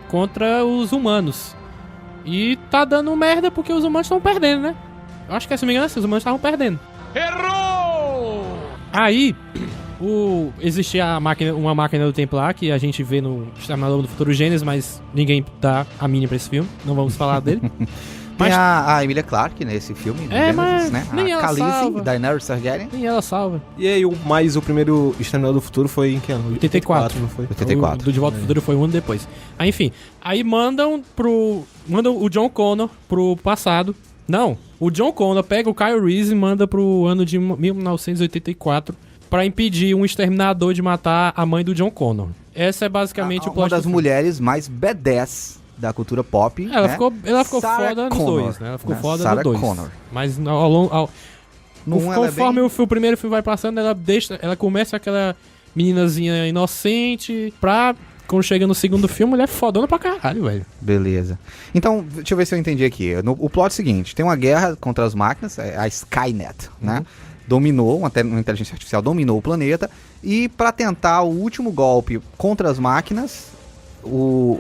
contra os humanos. E tá dando merda porque os humanos estão perdendo, né? Eu acho que, se não me engano, assim, os humanos estavam perdendo. Errou! Aí, existe uma máquina do tempo lá, que a gente vê no Exterminador do Futuro Gênesis, mas ninguém dá a mínima pra esse filme, não vamos falar dele. Tem Mas- a Emilia Clarke nesse filme. no É, Gênesis, mas né? nem A ela Khaleesi, salva. Daenerys Targaryen. Nem ela salva. E aí, mais o primeiro Exterminador do Futuro foi em que ano? 84. Não foi? 84. O do De Volta ao Futuro foi um ano depois. Aí, enfim. Aí mandam o John Connor pro passado. Não. O John Connor pega o Kyle Reese e manda pro ano de 1984 pra impedir um exterminador de matar a mãe do John Connor. Essa é basicamente o plot Uma das do filme. mulheres mais badass da cultura pop. Ela né? ficou Sarah foda nos Connor, dois, né? Ela ficou né? foda Sarah nos dois. Connor. Mas ao longo... No um ela é Conforme bem... o primeiro filme vai passando, ela começa aquela meninazinha inocente pra... Quando chega no segundo filme, ele é fodona pra caralho, velho. Beleza. Então, deixa eu ver se eu entendi aqui. O plot é o seguinte: tem uma guerra contra as máquinas, a Skynet, né? Dominou, uma inteligência artificial dominou o planeta. E pra tentar o último golpe contra as máquinas,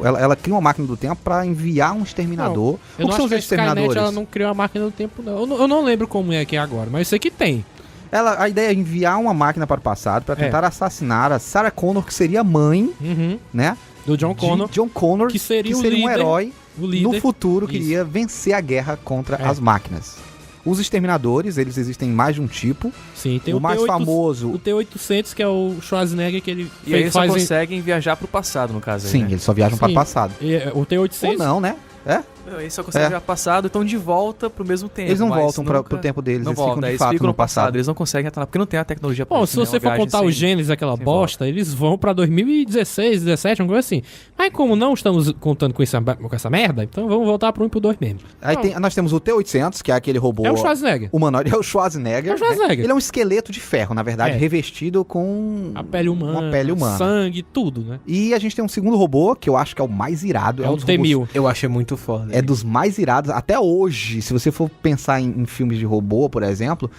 ela cria uma máquina do tempo pra enviar um exterminador. Eu O não que acho são os que a Skynet exterminadores? ela não criou a máquina do tempo, não. Eu não lembro como é que é agora, mas eu sei que tem. A ideia é enviar uma máquina para o passado pra tentar assassinar a Sarah Connor, que seria a mãe, Uhum. né? Do John Connor, De John Connor, que seria o um líder, herói o líder. no futuro que Isso. iria vencer a guerra contra É. as máquinas. Os exterminadores, eles existem em mais de um tipo. Sim, tem o mais T-800 famoso... O T-800, que é o Schwarzenegger, que ele E aí eles só faz... conseguem viajar pro passado, no caso. Aí, Sim, né? eles só viajam para o Sim. passado. O T-800... Ou não, né? É? Não, eles só conseguem viajar pro passado e estão de volta pro mesmo tempo. Eles não mas voltam nunca- pro tempo deles, Não eles voltam, ficam de eles fato ficam no passado. Eles não conseguem retornar, porque não tem a tecnologia pra Bom, isso, se né? você Uma for viagem contar o sem- Gênesis, aquela sem bosta, eles vão pra 2016, 17, uma coisa assim. Mas como não estamos contando com essa merda, então vamos voltar pro 1 e pro 2 mesmo. Aí nós temos o T-800, que é aquele robô... É o Schwarzenegger. humanoide, é o Schwarzenegger. É o Schwarzenegger. Né? Ele é um esqueleto de ferro, na verdade, É. revestido com A pele humana, uma pele humana. sangue, tudo, né? E a gente tem um segundo robô, que eu acho que é o mais irado. É um o dos T-1000. robôs- Eu achei muito foda. É dos mais irados. Até hoje, se você for pensar em filmes de robô, por exemplo,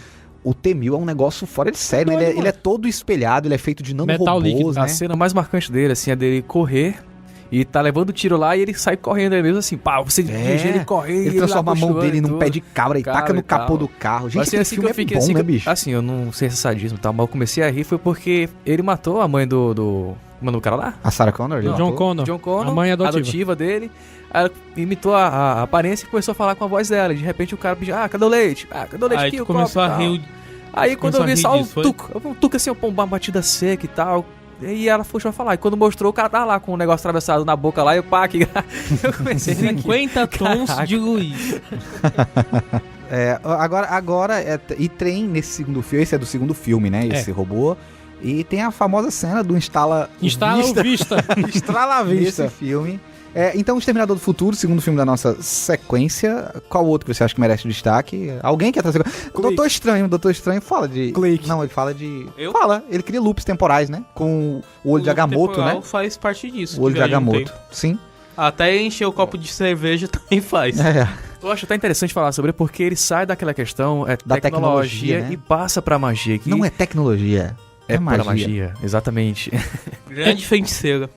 o T-1000 é um negócio fora de sério. Doido, Ele é todo espelhado, ele é feito de Metal nanorobôs, líquido. né? A cena mais marcante dele, assim, é dele correr e tá levando tiro lá e ele sai correndo aí mesmo, assim, pá, você dirige ele correndo. Ele transforma a mão dele num pé de cabra e Cabra taca no e tal. capô do carro. Gente, Assim, aquele assim filme que eu fiquei é bom, assim, né, que- bicho? assim, eu não sei se é sadismo e tal, mas eu comecei a rir foi porque ele matou a mãe do mano, o cara lá? A Sarah Connor? ele John matou? Connor. John Connor, A mãe adotiva. dele. Aí ela imitou a aparência e começou a falar com a voz dela. De repente o cara pediu, cadê o leite? Cadê o leite Aí aqui? tu o começou copo e a tal. rir Aí quando Começou eu vi a só rir um disso, foi? tuco assim, uma batida seca e tal. E ela foi falar. E quando mostrou, o cara tava lá com um negócio atravessado na boca lá, e eu pá, que eu comecei a rir aqui. 50 tons Caraca. de Luiz. E tem nesse segundo filme, esse é do segundo filme, né? Esse robô. E tem a famosa cena do Instala Instala o Vista. Estrala Vista. Nesse filme. Então, o Exterminador do Futuro, segundo filme da nossa sequência. Qual outro que você acha que merece destaque? Alguém quer trazer? Doutor Estranho fala de... Clique. Não, ele fala de... Eu? Fala, ele cria loops temporais, né? Com o olho de Agamotto, né? Faz parte disso. O olho de Viagem no Agamotto. Tempo. Sim. Até encher o copo de cerveja também faz. Eu acho até interessante falar sobre, porque ele sai daquela questão Da tecnologia, tecnologia, né? e passa pra magia. Que Não é tecnologia. é magia. para magia, exatamente. Grande feiticeira.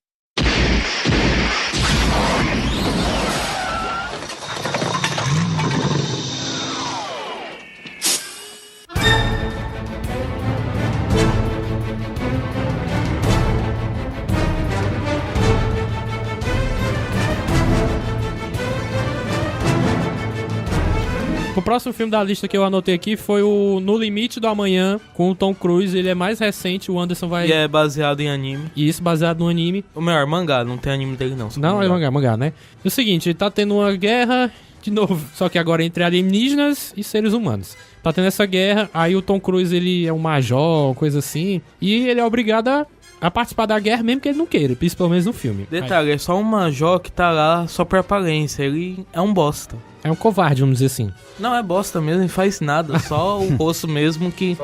O próximo filme da lista que eu anotei aqui foi o No Limite do Amanhã, com o Tom Cruise. Ele é mais recente, o Anderson vai... E é baseado em anime. E isso baseado no anime. O melhor, mangá, não tem anime dele não. só Não, é mangá, né? É o seguinte, ele tá tendo uma guerra, de novo, só que agora entre alienígenas e seres humanos. Tá tendo essa guerra, aí o Tom Cruise, ele é um major, coisa assim, e ele é obrigado a participar da guerra mesmo que ele não queira, isso pelo menos no filme. Detalhe, é só um major que tá lá só por aparência. Ele é um bosta. É um covarde, vamos dizer assim. Não, é bosta mesmo, ele faz nada. Só o rosto mesmo que...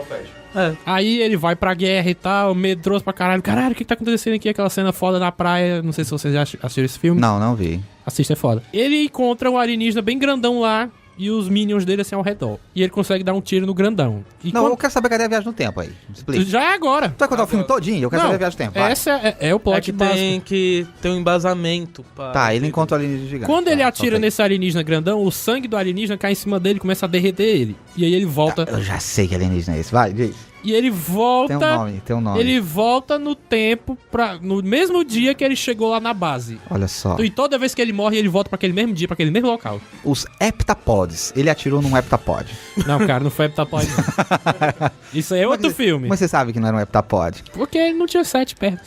É. Aí ele vai pra guerra e tal, medroso pra caralho. Caralho, o que tá acontecendo aqui? Aquela cena foda na praia. Não sei se vocês já assistiram esse filme. Não vi. Assista, é foda. Ele encontra um alienígena bem grandão lá e os minions dele assim ao redor. E ele consegue dar um tiro no grandão. E Não, eu quero saber cadê a viagem no tempo aí. Explica. Já é agora. Tu vai contar o filme todinho? Eu quero Não, saber a viagem no tempo. Vai. Essa é o plot É que básico. tem que ter um embasamento pra... Tá, ele encontra o alienígena gigante. Quando Tá, ele atira solta aí. nesse alienígena grandão, o sangue do alienígena cai em cima dele e começa a derreter ele. E aí ele volta. Eu já sei que alienígena é esse. Vai, diz. E ele volta. Tem um nome. Ele volta no tempo, no mesmo dia que ele chegou lá na base. Olha só. E toda vez que ele morre, ele volta pra aquele mesmo dia, pra aquele mesmo local. Os heptapods. Ele atirou num heptapod. Não, cara, não foi heptapod. Não. Isso aí é outro filme. Mas você sabe que não era um heptapod. Porque ele não tinha 7 pernas.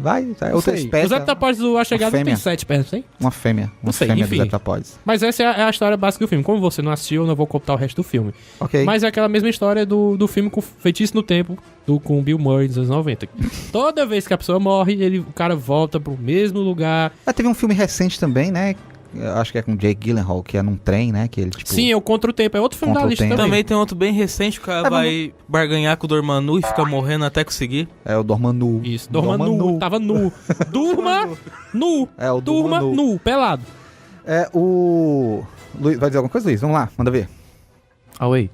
Vai. É outra Sei. espécie. Os heptapods do A Chegada não tem fêmea. 7 pernas, tem? Uma fêmea. Uma Não sei, fêmea enfim. dos heptapods. Mas essa é a história básica do filme. Como você não assistiu, eu não vou contar o resto do filme. Ok. Mas é aquela mesma história do filme com Feitiço no Tempo, com o Bill Murray dos anos 90. Toda vez que a pessoa morre, o cara volta pro mesmo lugar. Teve um filme recente também, né? Eu acho que é com Jake Gyllenhaal, que é num trem, né? Que ele, tipo... Sim, é o Contra o Tempo. É outro filme da Contra o lista Tempo. também. Também tem outro bem recente, o cara vai barganhar com o Dormammu e fica morrendo até conseguir. É o Dormammu. Isso, Dorma nu. Tava nu. Durma nu. É o Durma Dormammu. nu, pelado. É o... Luiz, vai dizer alguma coisa, Luiz? Vamos lá, manda ver. Away.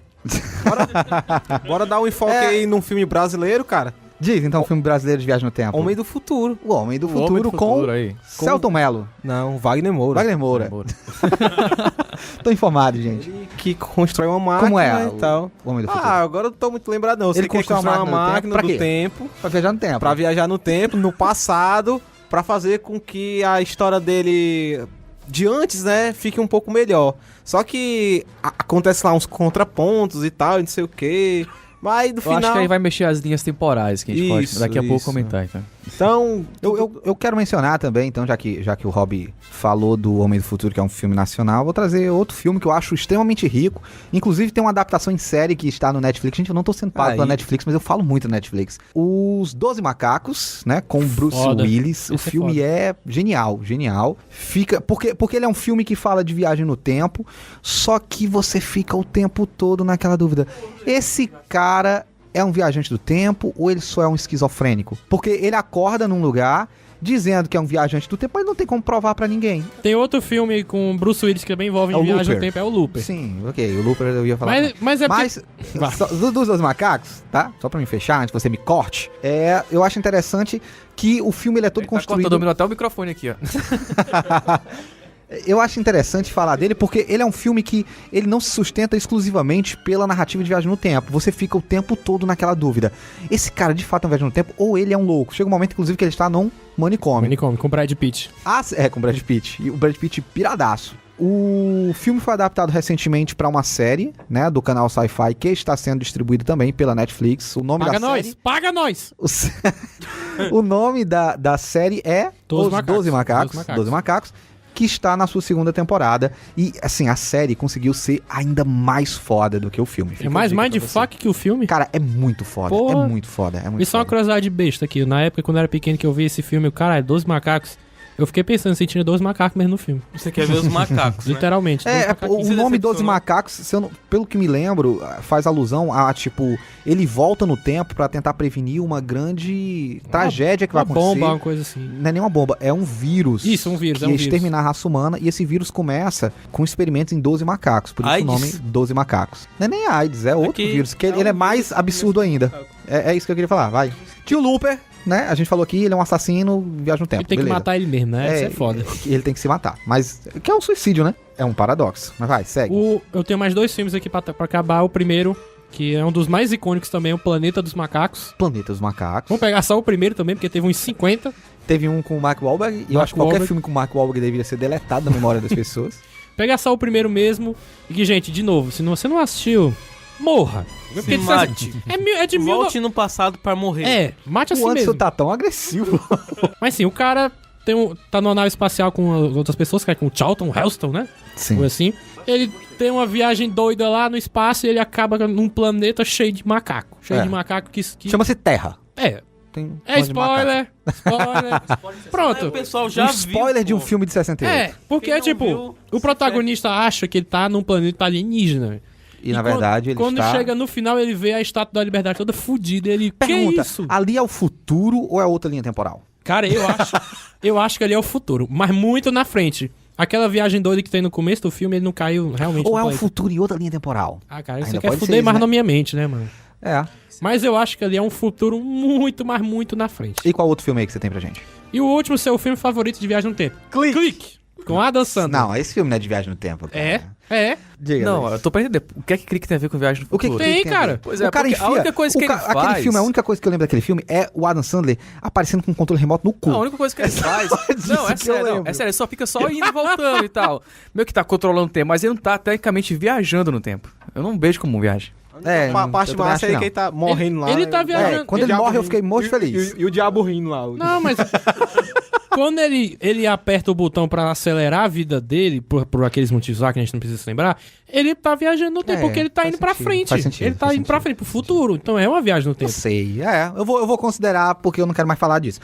Bora dar um enfoque aí num filme brasileiro, cara. Diz, então, um filme brasileiro de viagem no tempo. Homem do Futuro. O Homem do Futuro com aí. Celton Mello. Não, Wagner Moura. Wagner Moura. Tô informado, gente. Ele que constrói uma máquina Como é e tal. o Homem do Futuro? Agora eu não tô muito lembrado não. Eu sei Ele que constrói uma máquina máquina do do tempo. tempo Pra viajar no tempo. pra viajar no tempo, no passado, pra fazer com que a história dele de antes, né, fique um pouco melhor. Só que acontece lá uns contrapontos e tal, e não sei o quê. Mas no Eu final... acho que aí vai mexer as linhas temporais, que a gente pode Isso, daqui a pouco isso. comentar. Então. Então, Eu quero mencionar também, então, já que o Rob falou do Homem do Futuro, que é um filme nacional, vou trazer outro filme que eu acho extremamente rico. Inclusive, tem uma adaptação em série que está no Netflix. Gente, eu não tô sendo pago pela Netflix, mas eu falo muito na Netflix. Os 12 Macacos, né, com Bruce Foda. Willis. O Esse é filme foda. é genial. Fica... Porque ele é um filme que fala de viagem no tempo, só que você fica o tempo todo naquela dúvida. Esse cara... é um viajante do tempo ou ele só é um esquizofrênico? Porque ele acorda num lugar dizendo que é um viajante do tempo, mas não tem como provar pra ninguém. Tem outro filme com Bruce Willis que também envolve É o viagem no Looper. tempo, é o Looper. Sim, ok, o Looper eu ia falar. Mas é porque... Mas, Vá. dos dois macacos, tá? Só pra me fechar, antes que você me corte, eu acho interessante que o filme ele é todo Tá construído... dominou até o microfone aqui, ó. Eu acho interessante falar dele porque ele é um filme que ele não se sustenta exclusivamente pela narrativa de viagem no tempo. Você fica o tempo todo naquela dúvida. Esse cara de fato é um viagem no tempo ou ele é um louco? Chega um momento, inclusive, que ele está num manicômio. Manicômio, com Brad Pitt. Com o Brad Pitt. E o Brad Pitt piradaço. O filme foi adaptado recentemente para uma série, né, do canal Sci-Fi, que está sendo distribuído também pela Netflix. O nome Paga da nós! série... Paga nós! O nome da série é Os 12 Macacos. 12 12 Macacos, que está na sua segunda temporada. E, assim, a série conseguiu ser ainda mais foda do que o filme. É mais mindfuck que o filme? Cara, é muito foda. Porra. É muito foda. É muito Isso é uma foda. curiosidade besta aqui. Na época, quando eu era pequeno que eu vi esse filme, caralho, 12 macacos. Eu fiquei pensando se tinha 12 macacos mesmo no filme. Você quer ver os macacos, né? Literalmente. 12 macaquinhos. O Você nome decepcionou? 12 Macacos, se eu não- pelo que me lembro, faz alusão a, tipo, ele volta no tempo pra tentar prevenir uma grande tragédia que vai Uma acontecer. bomba, uma coisa assim. Não é nem uma bomba, é um vírus. Isso, um vírus, que é um ia vírus. exterminar a raça humana, e esse vírus começa com experimentos em 12 macacos. Por isso AIDS? o nome 12 Macacos. Não é nem AIDS, é outro Aqui vírus, que é ele é um mais vírus absurdo ainda. É isso que eu queria falar, vai. Tio Looper, né? A gente falou aqui, ele é um assassino, viaja no tempo. Ele tem que beleza. matar ele mesmo, né? Isso é foda. Ele tem que se matar. Mas, que é um suicídio, né? É um paradoxo. Mas vai, segue. Eu tenho mais 2 filmes aqui pra acabar. O primeiro, que é um dos mais icônicos também, O Planeta dos Macacos. Planeta dos Macacos. Vamos pegar só o primeiro também, porque teve uns 50. Teve um com o Mark Wahlberg, e eu Mark acho que qualquer Wahlberg. filme com o Mark Wahlberg deveria ser deletado da memória das pessoas. Pegar só o primeiro mesmo. E que, gente, de novo, se você não assistiu, morra. Porque Se mate. É de mil... Volte no passado pra morrer. É, mate assim O Anderson mesmo. tá tão agressivo. Mas sim, o cara tá numa nave espacial com as outras pessoas, que é com o Charlton Heston, né? Sim. Ou assim. Ele tem uma viagem doida lá no espaço e ele acaba num planeta cheio de macaco. Cheio É. de macaco que... Chama-se Terra. É, Tem um é monte de macaco. spoiler. Spoiler. Aí o Pronto. pessoal já Um viu. spoiler de um pô. filme de 68. É, porque Quem não tipo, viu, o protagonista acha que ele tá num planeta alienígena. E na verdade ele quando está... chega no final, ele vê a Estátua da Liberdade toda fodida. Ele, Pergunta, que isso? ali é o futuro ou é outra linha temporal? Cara, eu acho que ali é o futuro, mas muito na frente. Aquela viagem doida que tem no começo do filme, ele não caiu realmente Ou no é um planeta. futuro e outra linha temporal? Ah, cara, você Ainda quer pode fuder ser, mais né? na minha mente, né, mano? É. Mas eu acho que ali é um futuro muito, mas muito na frente. E qual outro filme aí que você tem pra gente? E o último, seu filme favorito de viagem no tempo? Clique! Com Adam Sandler. Não, esse filme não é de viagem no tempo. Cara. É. Diga, Não, Luiz. eu tô pra entender. O que é que Clique tem a ver com Viagem no O que Futuro? Tem, a cara. ver? Pois é, o cara porque a enfia, única coisa que ele aquele faz- filme, a única coisa que eu lembro daquele filme é o Adam Sandler aparecendo com um controle remoto no cu. A única coisa que ele faz. disso Não, é que eu sério, lembro. é sério, ele só fica só indo e voltando e tal. Meio que tá controlando o tempo, mas ele não tá tecnicamente viajando no tempo. Eu não vejo como viagem. É, A parte eu também massa acho é que que ele tá morrendo lá. ele tá viajando- É, quando ele diabo morre eu rindo. fiquei muito E- feliz. E o diabo rindo lá. Não, mas quando ele aperta o botão pra acelerar a vida dele, por aqueles motivos lá que a gente não precisa se lembrar, ele tá viajando no tempo, É, porque ele tá faz indo pra sentido, frente. faz sentido, ele tá faz indo pra sentido. frente, pro futuro. Então é uma viagem no Eu tempo. sei, eu vou considerar porque eu não quero mais falar disso.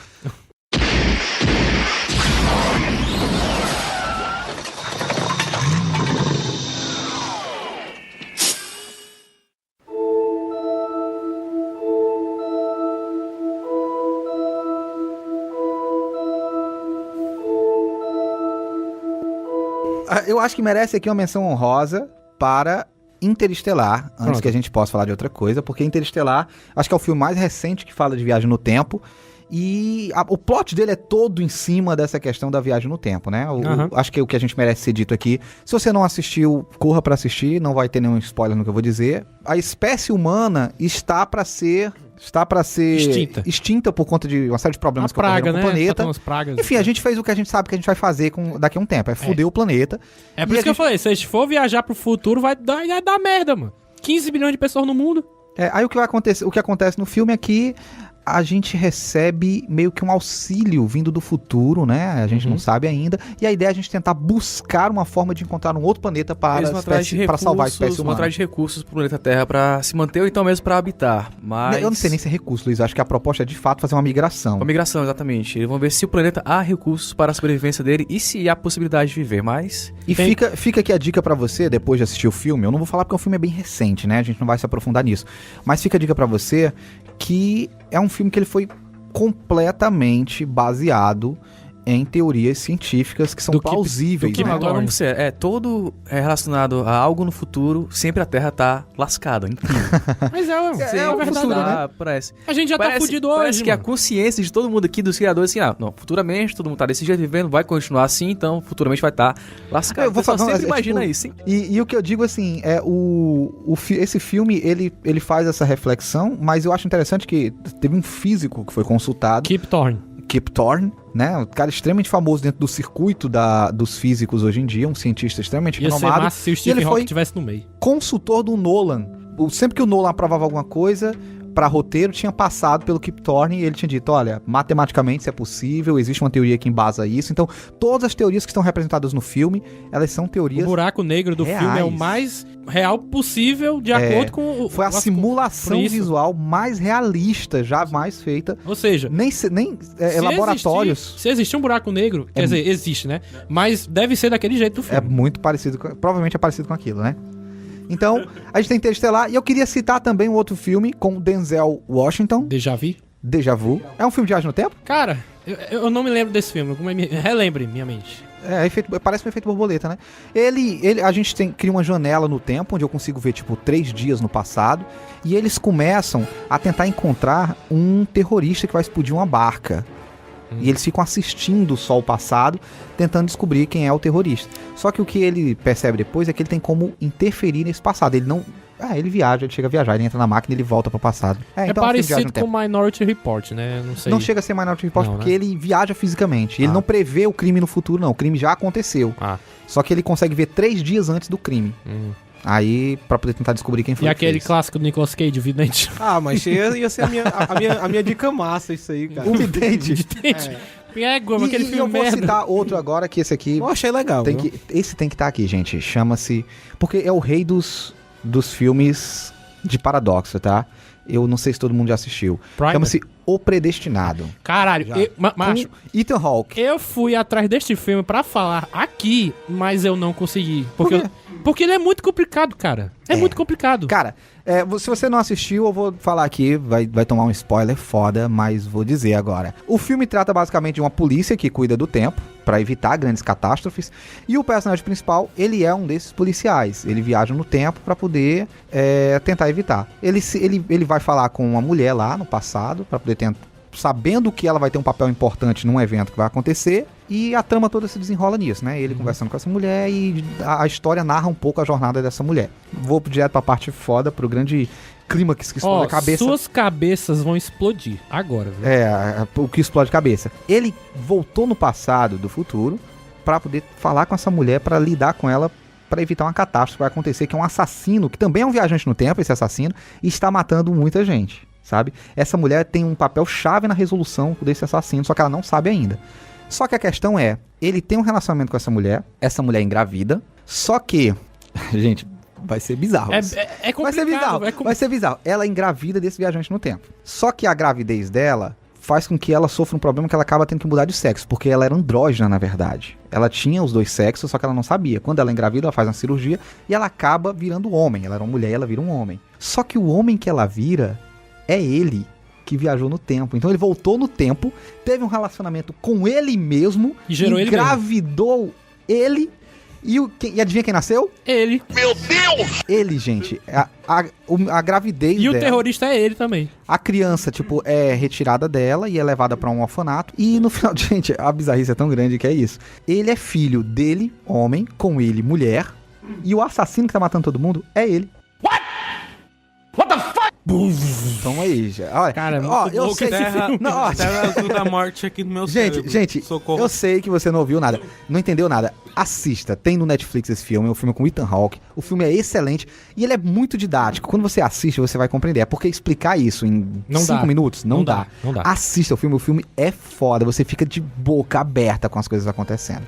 Eu acho que merece aqui uma menção honrosa para Interestelar, antes Pronto. que a gente possa falar de outra coisa, porque Interestelar, acho que é o filme mais recente que fala de viagem no tempo, e o plot dele é todo em cima dessa questão da viagem no tempo, né? Aham. Acho que é o que a gente merece ser dito aqui. Se você não assistiu, corra pra assistir, não vai ter nenhum spoiler no que eu vou dizer. A espécie humana está pra ser extinta por conta de uma série de Uma problemas que praga, ocorreram né? com o planeta. Umas pragas. Enfim, a gente fez o que a gente sabe que a gente vai fazer daqui a um tempo, é foder o planeta. É por E isso a que eu gente- falei, se a gente for viajar pro futuro, vai dar merda, mano. 15 bilhões de pessoas no mundo. Aí o que vai acontecer, o que acontece no filme é que a gente recebe meio que um auxílio vindo do futuro, né? A gente não sabe ainda. E a ideia é a gente tentar buscar uma forma de encontrar um outro planeta para, Eles vão atrás de para salvar a recursos, espécie vão humana. atrás de recursos pro planeta Terra pra se manter ou então mesmo pra habitar. Mas... Eu não sei nem se é recurso, Luiz. Acho que a proposta é de fato fazer uma migração. Uma migração, exatamente. Eles vão ver se o planeta há recursos para a sobrevivência dele e se há possibilidade de viver, mas... E fica aqui a dica pra você, depois de assistir o filme. Eu não vou falar porque o filme é bem recente, né? A gente não vai se aprofundar nisso. Mas fica a dica pra você que é um filme que ele foi completamente baseado em teorias científicas que são Do Kip- plausíveis, do Kip né? Agora Thorne. vamos ser, todo relacionado a algo no futuro, sempre a Terra tá lascada. Incrível. Mas é o verdade. futuro, né? Parece. A gente já tá fudido Parece hoje, que a mano. consciência de todo mundo aqui, dos criadores, assim, não, futuramente todo mundo tá desse jeito vivendo, vai continuar assim, então futuramente vai estar lascado. Eu vou O pessoal falar, sempre é imagina tipo- isso, hein? E o que eu digo assim, esse filme, ele faz essa reflexão, mas eu acho interessante que teve um físico que foi consultado, Kip Thorne. Kip Thorne, né? Um cara extremamente famoso dentro do circuito dos físicos hoje em dia, um cientista extremamente Ia ser renomado. massa se o E Stephen ele Hawking foi estivesse no meio. consultor do Nolan. Sempre que o Nolan aprovava alguma coisa para roteiro, tinha passado pelo Kip Thorne e ele tinha dito, olha, matematicamente isso é possível, existe uma teoria que embasa isso. Então, todas as teorias que estão representadas no filme, elas são O teorias... buraco negro do reais. filme é o mais real possível, de acordo com o... Foi a simulação por isso. visual mais realista jamais feita. Ou seja, Nem se laboratórios. Se existir um buraco negro, quer dizer, existe, né? Mas deve ser daquele jeito do É filme. muito parecido, provavelmente é parecido com aquilo, né? Então, a gente tem Interestelar, e eu queria citar também um outro filme com Denzel Washington, Déjà vu? Deja Vu. É um filme de viagem no tempo? Cara, eu não me lembro desse filme. Relembre minha mente. Parece um efeito borboleta, né? A gente cria uma janela no tempo, onde eu consigo ver, 3 dias no passado, e eles começam a tentar encontrar um terrorista que vai explodir uma barca. E eles ficam assistindo só o passado, tentando descobrir quem é o terrorista. Só que o que ele percebe depois é que ele tem como interferir nesse passado. Ele não... ele viaja, ele chega a viajar, ele entra na máquina e ele volta pro passado. É então, parecido com Minority Report, né? Não sei. Não chega a ser Minority Report Não, porque né? ele viaja fisicamente. Ele não prevê o crime no futuro, não. O crime já aconteceu. Só que ele consegue ver 3 dias antes do crime. Aí, pra poder tentar descobrir quem foi E que aquele fez. clássico do Nicolas Cage, o Vidente. Mas ia ser a minha dica massa isso aí, cara. O Vidente. Égua, aquele E filme eu vou merda. citar outro agora, que esse aqui... Eu achei legal. Esse tem que estar aqui, gente. Chama-se... Porque é o rei dos filmes de paradoxo, tá? Eu não sei se todo mundo já assistiu. Primer? Chama-se O Predestinado. Caralho, macho, Com Ethan Hawke. eu fui atrás deste filme pra falar aqui, mas eu não consegui. Porque ele é muito complicado, cara. É muito complicado. Cara, se você não assistiu, eu vou falar aqui, vai tomar um spoiler foda, mas vou dizer agora. O filme trata basicamente de uma polícia que cuida do tempo, pra evitar grandes catástrofes, e o personagem principal, ele é um desses policiais. Ele viaja no tempo pra poder tentar evitar. Ele vai falar com uma mulher lá no passado, pra poder tentar, sabendo que ela vai ter um papel importante num evento que vai acontecer, e a trama toda se desenrola nisso, né? Ele conversando com essa mulher e a história narra um pouco a jornada dessa mulher. Vou direto pra parte foda, pro grande clímax que explode a cabeça. Suas cabeças vão explodir agora, viu? O que explode a cabeça. Ele voltou no passado do futuro pra poder falar com essa mulher, pra lidar com ela, pra evitar uma catástrofe que vai acontecer, que é um assassino, que também é um viajante no tempo, esse assassino, e está matando muita gente, sabe? Essa mulher tem um papel chave na resolução desse assassino, só que ela não sabe ainda. Só que a questão é, ele tem um relacionamento com essa mulher engravida, só que, gente, vai ser bizarro. É Vai complicado. ser bizarro, vai ser bizarro. Ela engravida desse viajante no tempo. Só que a gravidez dela faz com que ela sofra um problema que ela acaba tendo que mudar de sexo, porque ela era andrógena, na verdade. Ela tinha os 2 sexos, só que ela não sabia. Quando ela engravida, ela faz uma cirurgia e ela acaba virando homem. Ela era uma mulher e ela vira um homem. Só que o homem que ela vira é ele que viajou no tempo. Então ele voltou no tempo, teve um relacionamento com ele mesmo, E gerou ele engravidou ele. E adivinha quem nasceu? Ele. Ele, gente. A gravidez E o dela, terrorista é ele também. a criança, é retirada dela e é levada pra um orfanato. E no final, gente, a bizarrice é tão grande que é isso. Ele é filho dele, homem, com ele, mulher. E o assassino que tá matando todo mundo é ele. What the fuck? Então aí, já. Olha, Cara, é muito ó, eu louco sei esse que... filme. Não, ó, Terra azul da morte aqui no meu cérebro. Gente, Socorro. eu sei que você não ouviu nada, não entendeu nada. Assista, tem no Netflix esse filme, é um filme com Ethan Hawke. O filme é excelente e ele é muito didático. Quando você assiste, você vai compreender. É porque explicar isso em Não 5 dá. minutos não dá. Não dá. Assista o filme é foda. Você fica de boca aberta com as coisas acontecendo.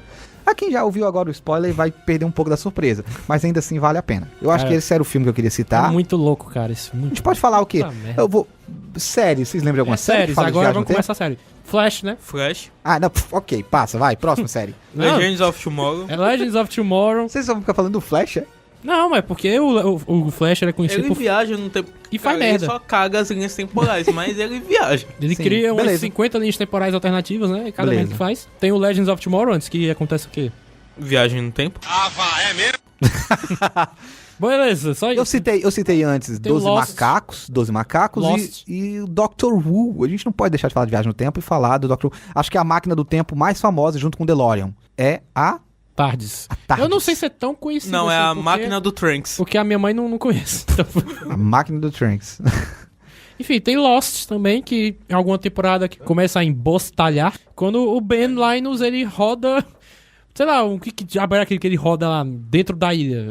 A quem já ouviu agora o spoiler vai perder um pouco da surpresa, mas ainda assim vale a pena. Eu acho Cara, que esse era o filme que eu queria citar. É muito louco, cara. Isso, A gente pode falar o quê? Puta merda. Eu vou... Série, vocês lembram de alguma série? que Séries, fala de agora viagem no vamos começar a série. Flash, né? Flash, Ah, não, ok, passa, vai, próxima série. Não. Legends of Tomorrow. É Legends of Tomorrow. Vocês vão ficar falando do Flash, é? Não, mas porque o Flash era conhecido Ele por... viaja no tempo. E faz Cara, merda. Ele só caga as linhas temporais, mas ele viaja. Ele Sim, cria umas beleza. 50 linhas temporais alternativas, né? Cada Beleza. vez que faz. Tem o Legends of Tomorrow antes, que acontece o quê? Viagem no tempo. Beleza, só isso. Eu citei antes Tem o 12 Lost. macacos, 12 macacos Lost. e o Doctor Who. A gente não pode deixar de falar de viagem no tempo e falar do Doctor Who. Acho que a máquina do tempo mais famosa junto com o DeLorean é a Tardes. Tardes. Eu não sei se é tão conhecido Não, é assim, a porque- máquina do Trunks. Porque a minha mãe não conhece. Então, máquina do Trunks. Enfim, tem Lost também, que em alguma temporada que começa a embostalhar. Quando o Ben Linus, ele roda... Sei lá, o que diabo é aquele que ele roda lá dentro da ilha?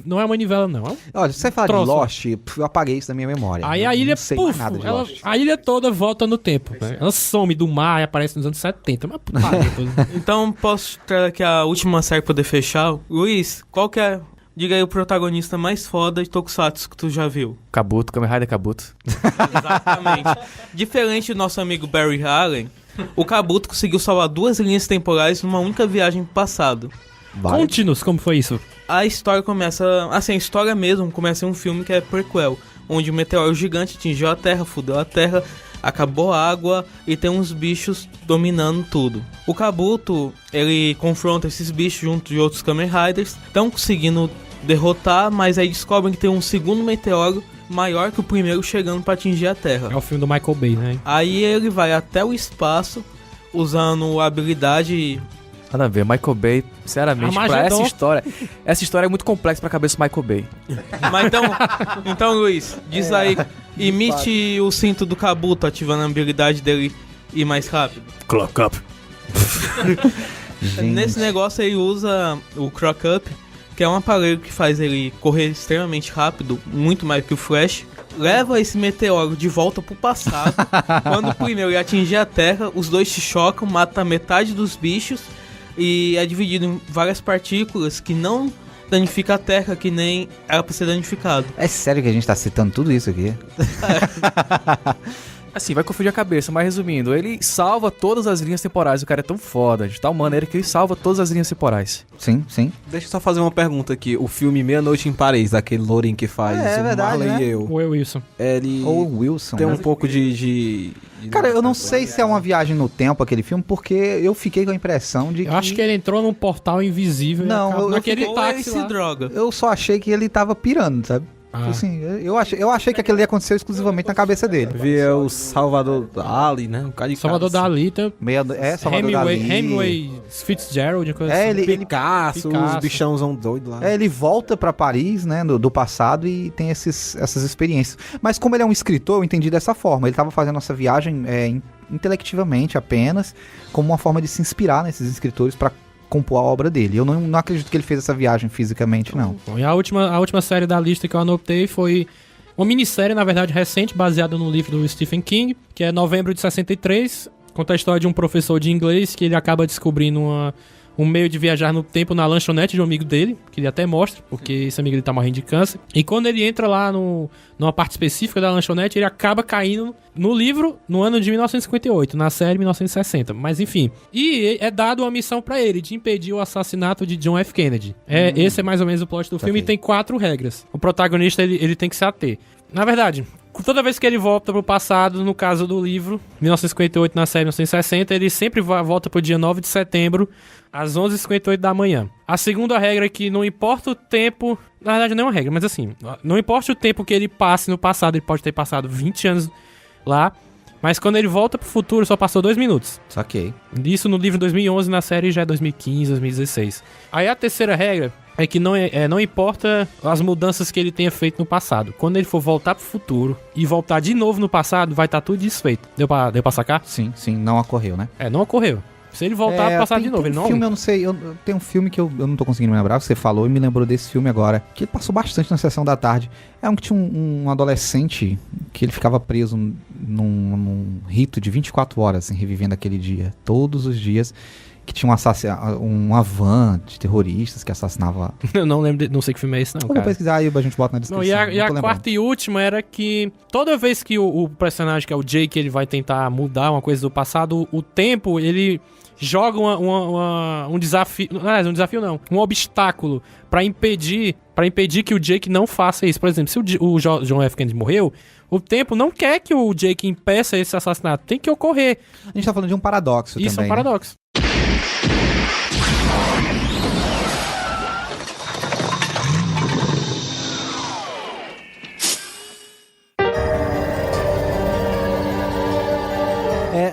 Não é uma manivela, não. Olha, se você fala troço. de Lost, eu apaguei isso da minha memória. Aí a ilha, não sei mais puf, nada de Lost. a ilha toda volta no tempo. Né? Ela some do mar e aparece nos anos 70. Mas putaria toda. Então, posso trazer aqui a última série pra poder fechar. Luiz, qual que é, diga aí, o protagonista mais foda de Tokusatsu que tu já viu? Kabuto, Kamen Rider Kabuto. Exatamente. Diferente do nosso amigo Barry Allen, o Kabuto conseguiu salvar 2 linhas temporais numa única viagem pro passado. Vai. Conte-nos como foi isso. A história começa... Assim, a história mesmo começa em um filme que é prequel, onde um meteoro gigante atingiu a Terra, fudeu a Terra, acabou a água e tem uns bichos dominando tudo. O Kabuto, ele confronta esses bichos junto de outros Kamen Riders, estão conseguindo derrotar, mas aí descobrem que tem um segundo meteoro maior que o primeiro chegando para atingir a Terra. É o filme do Michael Bay, né? Aí ele vai até o espaço usando a habilidade... Nada a ver, Michael Bay, sinceramente, pra Armagedon. essa história é muito complexa pra cabeça do Michael Bay. Mas então Luiz, diz aí, imite o cinto do Kabuto ativando a habilidade dele ir mais rápido. Clock up. Gente. Nesse negócio ele usa o Croc Up, que é um aparelho que faz ele correr extremamente rápido, muito mais que o Flash. Leva esse meteoro de volta pro passado. Quando o primeiro ele atingir a Terra, os dois se chocam, matam metade dos bichos e é dividido em várias partículas que não danifica a Terra, que nem era pra ser danificado. É sério que a gente tá citando tudo isso aqui? Assim, vai confundir a cabeça, mas resumindo, ele salva todas as linhas temporais. O cara é tão foda, de tal maneira que ele salva todas as linhas temporais. Sim, sim. Deixa eu só fazer uma pergunta aqui. O filme Meia-Noite em Paris, aquele lourinho que faz É o verdade, Marley né? e eu. O Will Wilson. Ele Ou o Wilson. tem né? um pouco de Cara, eu não sei se é uma viagem no tempo aquele filme, porque eu fiquei com a impressão de que... Eu acho que ele entrou num portal invisível Não, e acabou eu naquele Ou ele táxi se lá. droga. Eu só achei que ele tava pirando, sabe? Ah. Assim, eu achei que aquilo ali aconteceu exclusivamente na cabeça dele. Vê o Salvador Dali, né? Um cara de Salvador cara, Dali, tá? Salvador Dali. Hemingway Fitzgerald, uma coisa É, assim. ele, Picasso, os bichãozão doido lá. ele volta pra Paris, né, do passado e tem essas experiências. Mas como ele é um escritor, eu entendi dessa forma. Ele tava fazendo essa viagem intelectivamente apenas, como uma forma de se inspirar nesses escritores pra compor a obra dele. Eu não acredito que ele fez essa viagem fisicamente, não. Bom, e a última série da lista que eu anotei foi uma minissérie, na verdade, recente, baseada no livro do Stephen King, que é Novembro de 63. Conta a história de um professor de inglês que ele acaba descobrindo um meio de viajar no tempo na lanchonete de um amigo dele, que ele até mostra, porque esse amigo ele tá morrendo de câncer. E quando ele entra lá numa parte específica da lanchonete, ele acaba caindo no livro no ano de 1958, na série 1960. Mas enfim. E é dado uma missão pra ele, de impedir o assassinato de John F. Kennedy. Esse é mais ou menos o plot do filme e tem 4 regras. O protagonista, ele tem que se ater. Na verdade, toda vez que ele volta pro passado, no caso do livro, 1958 na série 1960, ele sempre volta pro dia 9 de setembro, às 11h58 da manhã. A segunda regra é que não importa o tempo... Na verdade não é uma regra, mas assim, não importa o tempo que ele passe no passado, ele pode ter passado 20 anos lá, mas quando ele volta pro futuro só passou 2 minutos. Saquei. Isso no livro 2011, na série já é 2015, 2016. Aí a terceira regra é que não importa as mudanças que ele tenha feito no passado. Quando ele for voltar pro futuro e voltar de novo no passado, vai estar tudo desfeito. Deu pra sacar? Sim, não ocorreu, né? Não ocorreu. Se ele voltar pro passado de novo, ele não... filme, eu não sei, tem um filme que eu não tô conseguindo me lembrar, você falou e me lembrou desse filme agora, que ele passou bastante na sessão da tarde. É um que tinha um adolescente que ele ficava preso num rito de 24 horas, assim, revivendo aquele dia, todos os dias, que tinha uma van de terroristas que assassinava... Eu não lembro, não sei que filme é esse não, Eu vou cara. pesquisar aí, a gente bota na Não, descrição. e a quarta e última era que toda vez que o personagem, que é o Jake, ele vai tentar mudar uma coisa do passado, o tempo, ele joga um desafio... Não, um desafio não. Um obstáculo pra impedir que o Jake não faça isso. Por exemplo, se o John F. Kennedy morreu, o tempo não quer que o Jake impeça esse assassinato. Tem que ocorrer. A gente tá falando de um paradoxo Isso também, é um né? paradoxo.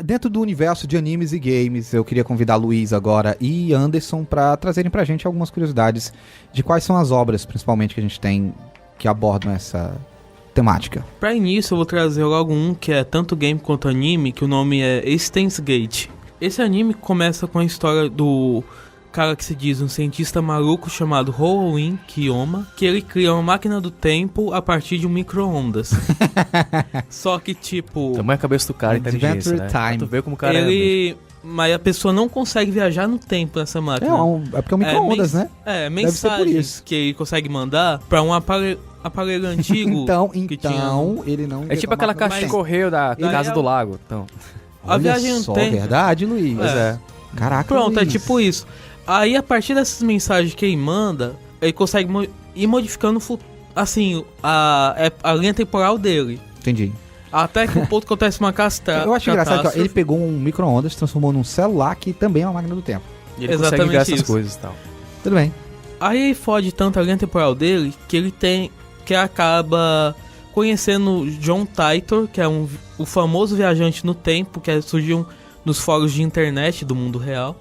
Dentro do universo de animes e games, eu queria convidar Luiz agora e Anderson para trazerem pra gente algumas curiosidades de quais são as obras, principalmente, que a gente tem que abordam temática. Pra início, eu vou trazer logo um que é tanto game quanto anime, que o nome é Steins Gate. Esse anime começa com a história do cara que se diz um cientista maluco chamado Hououin Kiyoma, que ele cria uma máquina do tempo a partir de um micro-ondas. Só que, tipo... Tamanho a cabeça do cara, inteligência, Adventure né? Time. Tu vê como o cara Mas a pessoa não consegue viajar no tempo nessa máquina. É porque é um micro-ondas, né? É, Deve ser por mensagens isso. que ele consegue mandar pra um aparelho antigo. Então, que tinha... ele não... É tipo aquela caixa de correio da Daí Casa é- do Lago. Então, A viagem só, não tem... verdade, Luiz? pois é. Caraca, Pronto, é Luiz. tipo isso. Aí, a partir dessas mensagens que ele manda, ele consegue ir modificando assim, a linha temporal dele. Entendi. Até que o ponto que acontece uma Eu acho engraçado que ó, ele pegou um micro-ondas, transformou num celular que também é uma máquina do tempo. E ele Exatamente consegue ver essas isso. coisas e tal. Tudo bem. Aí ele fode tanto a linha temporal dele que ele tem. Que acaba conhecendo John Titor, que é o famoso viajante no tempo, que surgiu nos fóruns de internet do mundo real.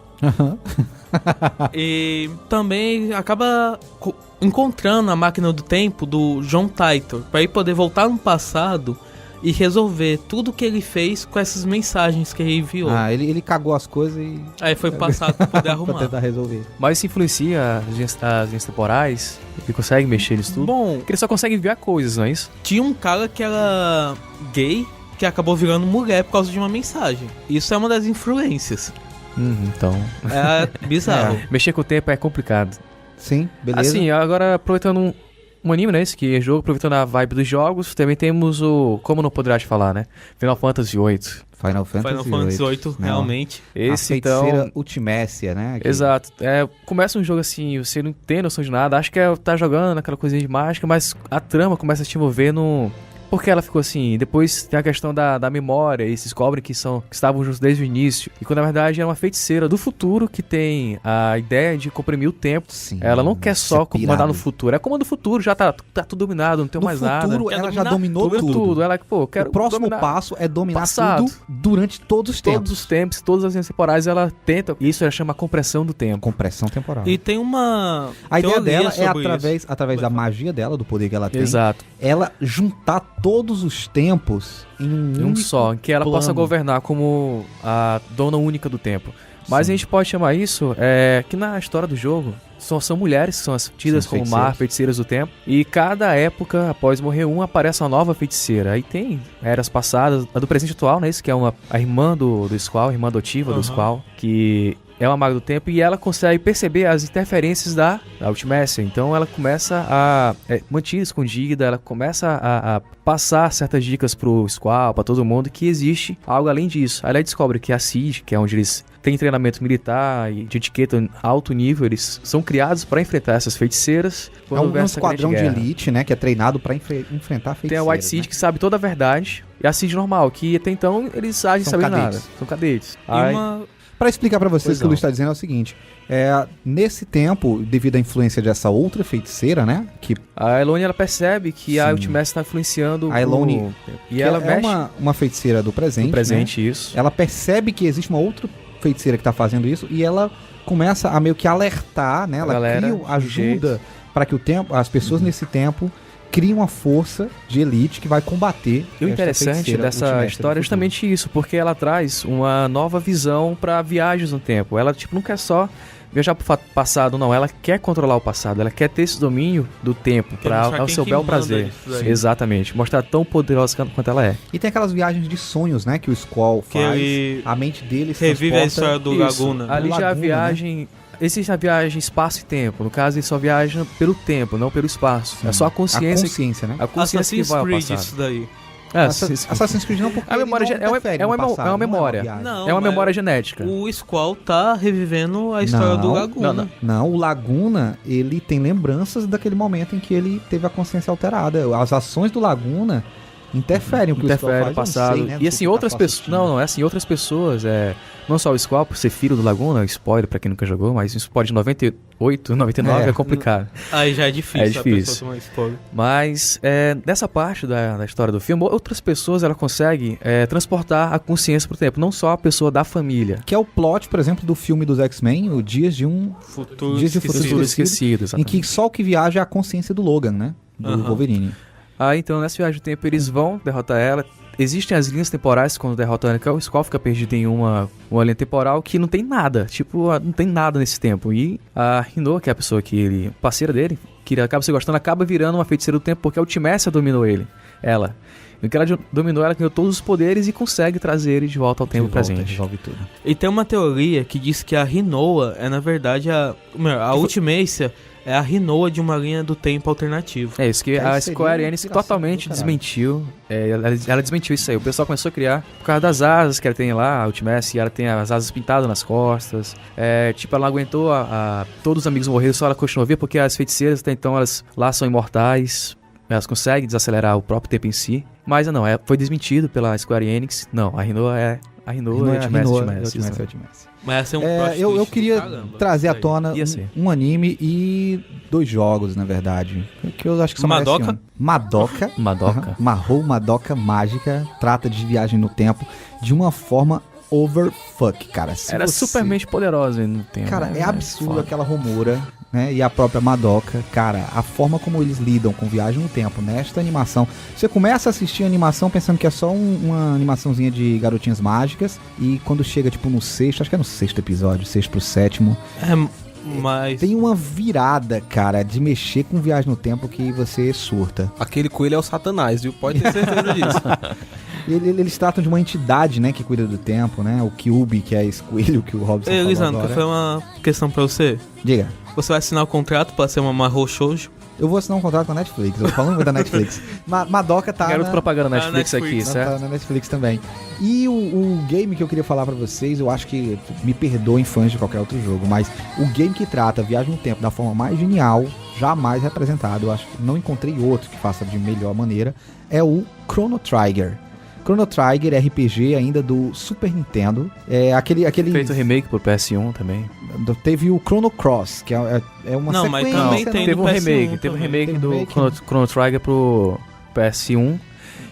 E também acaba encontrando a máquina do tempo do John Titor, para ele poder voltar no passado e resolver tudo que ele fez com essas mensagens que ele enviou. Ele cagou as coisas e... Aí foi pro passado pra poder pra arrumar. tentar resolver. Mas isso influencia as linhas temporais? Ele consegue mexer nisso tudo? Bom, Porque ele só consegue enviar coisas, não é isso? tinha um cara que era gay que acabou virando mulher por causa de uma mensagem. Isso é uma das influências. Então... É bizarro. Mexer com o tempo é complicado. Sim, beleza. Assim, agora aproveitando um anime, né? Esse que é jogo, aproveitando a vibe dos jogos, também temos o... Como não poderá te falar, né? Final Fantasy VIII. Final Fantasy VIII, Não. realmente. Esse, a então... feiticeira Ultimécia, né? Que- Exato. Começa um jogo assim, você não tem noção de nada, acho que tá jogando aquela coisinha de mágica, mas a trama começa a te envolver no... Por que ela ficou assim? Depois tem a questão da memória, e se descobre que estavam juntos desde o início. E quando na verdade é uma feiticeira do futuro que tem a ideia de comprimir o tempo. Sim, Ela não quer isso é só pirado. mandar no futuro. É como do futuro, já tá tudo dominado, não tem No mais nada. futuro, Quer ela já dominar dominou Tudo. Ela, pô, quero O próximo dominar passo é dominar passado. tudo durante todos os tempos. todos os tempos, todas as linhas temporais, ela tenta. Isso ela chama compressão do tempo. Compressão temporal. E tem uma A ideia teoria dela é sobre isso. através da magia dela, do poder que ela tem, Exato. ela juntar todos os tempos em um Um único só, que ela possa plano. governar como a dona única do tempo. Mas Sim. a gente pode chamar isso que na história do jogo são mulheres que são as tidas São como feiticeiras. feiticeiras do tempo. E cada época, após morrer um, aparece uma nova feiticeira. Aí tem eras passadas, a do presente atual, né? Isso que é a irmã do Squall, a irmã adotiva do Squall, que é uma maga do tempo e ela consegue perceber as interferências da Ultimécia. Então ela começa a manter escondida, ela começa a passar certas dicas pro Squall, pra todo mundo, que existe algo além disso. Aí ela descobre que a CID, que é onde eles têm treinamento militar e de etiqueta alto nível, eles são criados para enfrentar essas feiticeiras. É quando houver um essa esquadrão de grande guerra. elite, né? Que é treinado pra enfrentar feiticeiros. Tem a White Seed, né? que sabe toda a verdade, e a Seed normal, que até então eles agem São sem saber de cadetes. nada. São cadetes. E Aí- uma... Pra explicar pra vocês Pois o que o Luiz não. está dizendo é o seguinte: nesse tempo, devido à influência dessa outra feiticeira, né? Que A Elone, ela percebe que a Sim. Ultimécia está influenciando A Elone- e ela é mexe uma feiticeira do presente. no presente, isso. Né? Ela percebe que existe uma outra feiticeira que tá fazendo isso e ela começa a meio que alertar, né? A Ela galera, cria de ajuda para que as pessoas nesse tempo criem uma força de elite que vai combater. E o esta interessante feiticeira dessa Ultimécia do história é futuro. justamente isso, porque ela traz uma nova visão para viagens no tempo. Ela, tipo, não quer só viajar pro passado, não. Ela quer controlar o passado, ela quer ter esse domínio do tempo Quer para mostrar ao quem seu que bel manda prazer. isso daí. Exatamente. Mostrar tão poderosa quanto ela é. E tem aquelas viagens de sonhos, né? Que o Squall Que faz. ele A mente dele se revive a transporta- história do Isso. Laguna. Ali já a Laguna, viagem... Existe a viagem espaço e tempo. No caso, ele só viaja pelo tempo, não pelo espaço. É só a consciência. A consciência, né? A consciência que Assassin's vai ao Creed, passado. isso daí. Assassin's Creed não, porque A memória ele não é uma- interfere é uma no passado, é uma não memória. viagem. Não, É uma mas memória genética. O Squall tá revivendo a história do Não, Laguna. Não, o Laguna, ele tem lembranças daquele momento em que ele teve a consciência alterada. As ações do Laguna interferem o que o Squall Interfere faz, no eu não passado. sei, né, E assim, outras pessoas. Não, é assim, outras pessoas. Não só o Squall, por ser filho do Laguna, spoiler pra quem nunca jogou, mas isso pode 98, 99 é complicado. Aí já é difícil, É a difícil. pessoa tomar spoiler. Mas nessa parte da história do filme, outras pessoas ela consegue transportar a consciência pro tempo, não só a pessoa da família. Que é o plot, por exemplo, do filme dos X-Men, o Dias de um... Futuro Dias de Futuro esquecido. Tudo esquecido, em exatamente. que só o que viaja é a consciência do Logan, né? Do Aham. Wolverine. Aí então, nessa viagem do tempo, eles vão derrotar ela. Existem as linhas temporais quando derrotam ela, que o Skull fica perdido em uma linha temporal que não tem nada. Tipo, não tem nada nesse tempo. E a Rinoa, que é a pessoa que ele... parceira dele, que ele acaba se gostando, acaba virando uma feiticeira do tempo porque a Ultimécia dominou ela. E que ela dominou, ela ganhou todos os poderes e consegue trazer ele de volta ao tempo presente. Resolve tudo. E tem uma teoria que diz que a Rinoa é, na verdade, a Ultimécia é a Rinoa de uma linha do tempo alternativo. É isso que a Square Enix totalmente do caralho. desmentiu. Ela desmentiu isso aí. O pessoal começou a criar por causa das asas que ela tem lá, a Ultimécia, e ela tem as asas pintadas nas costas. Tipo, ela não aguentou todos os amigos morreram, só ela continuou viva, porque as feiticeiras até então, elas lá são imortais. Elas conseguem desacelerar o próprio tempo em si. Mas não, foi desmentido pela Square Enix. Não, a Rinoa é a Rinoa e a Ultimécia. Mas essa é um plot eu twist queria do caramba. trazer à Isso aí. tona Ia ser. um anime e 2 jogos, na verdade. Que eu acho que só merece Madoka? um. Madoka. Madoka. Aham. Mahou Madoka Mágica. Trata de viagem no tempo de uma forma overfuck, cara. Se Era você- supermente poderosa no tempo. Cara, é absurdo foda. aquela Romura, né? E a própria Madoka. Cara, a forma como eles lidam com viagem no tempo nesta animação. Você começa a assistir a animação pensando que é só uma animaçãozinha de garotinhas mágicas. E quando chega, tipo, no sexto, acho que é no 6º episódio, 6º pro 7º, Mas tem uma virada, cara, de mexer com viagem no tempo que você surta. Aquele coelho é o Satanás, viu? Pode ter certeza disso. E eles tratam de uma entidade, né, que cuida do tempo, né? O Kyuubi, que é esse coelho que o Robson Ei, falou Lisandro, agora. foi uma questão pra você. Diga. Você vai assinar o contrato pra ser uma Mahou Shoujo? Eu vou assinar um contrato com a Netflix. Eu tô falando muito da Netflix. Madoka tá Garoto na... propaganda na Netflix aqui, Netflix, certo? Tá na Netflix também. E o game que eu queria falar pra vocês, eu acho que, me perdoem fãs de qualquer outro jogo, mas o game que trata a viagem no tempo da forma mais genial, jamais representado, eu acho que não encontrei outro que faça de melhor maneira, é o Chrono Trigger. Chrono Trigger RPG ainda do Super Nintendo. É aquele Feito remake por PS1 também. teve o Chrono Cross, que é uma Não, mas sequência. também né? tem Teve um no PS1 remake, teve um também. remake Tem do remake. Chrono Trigger pro PS1,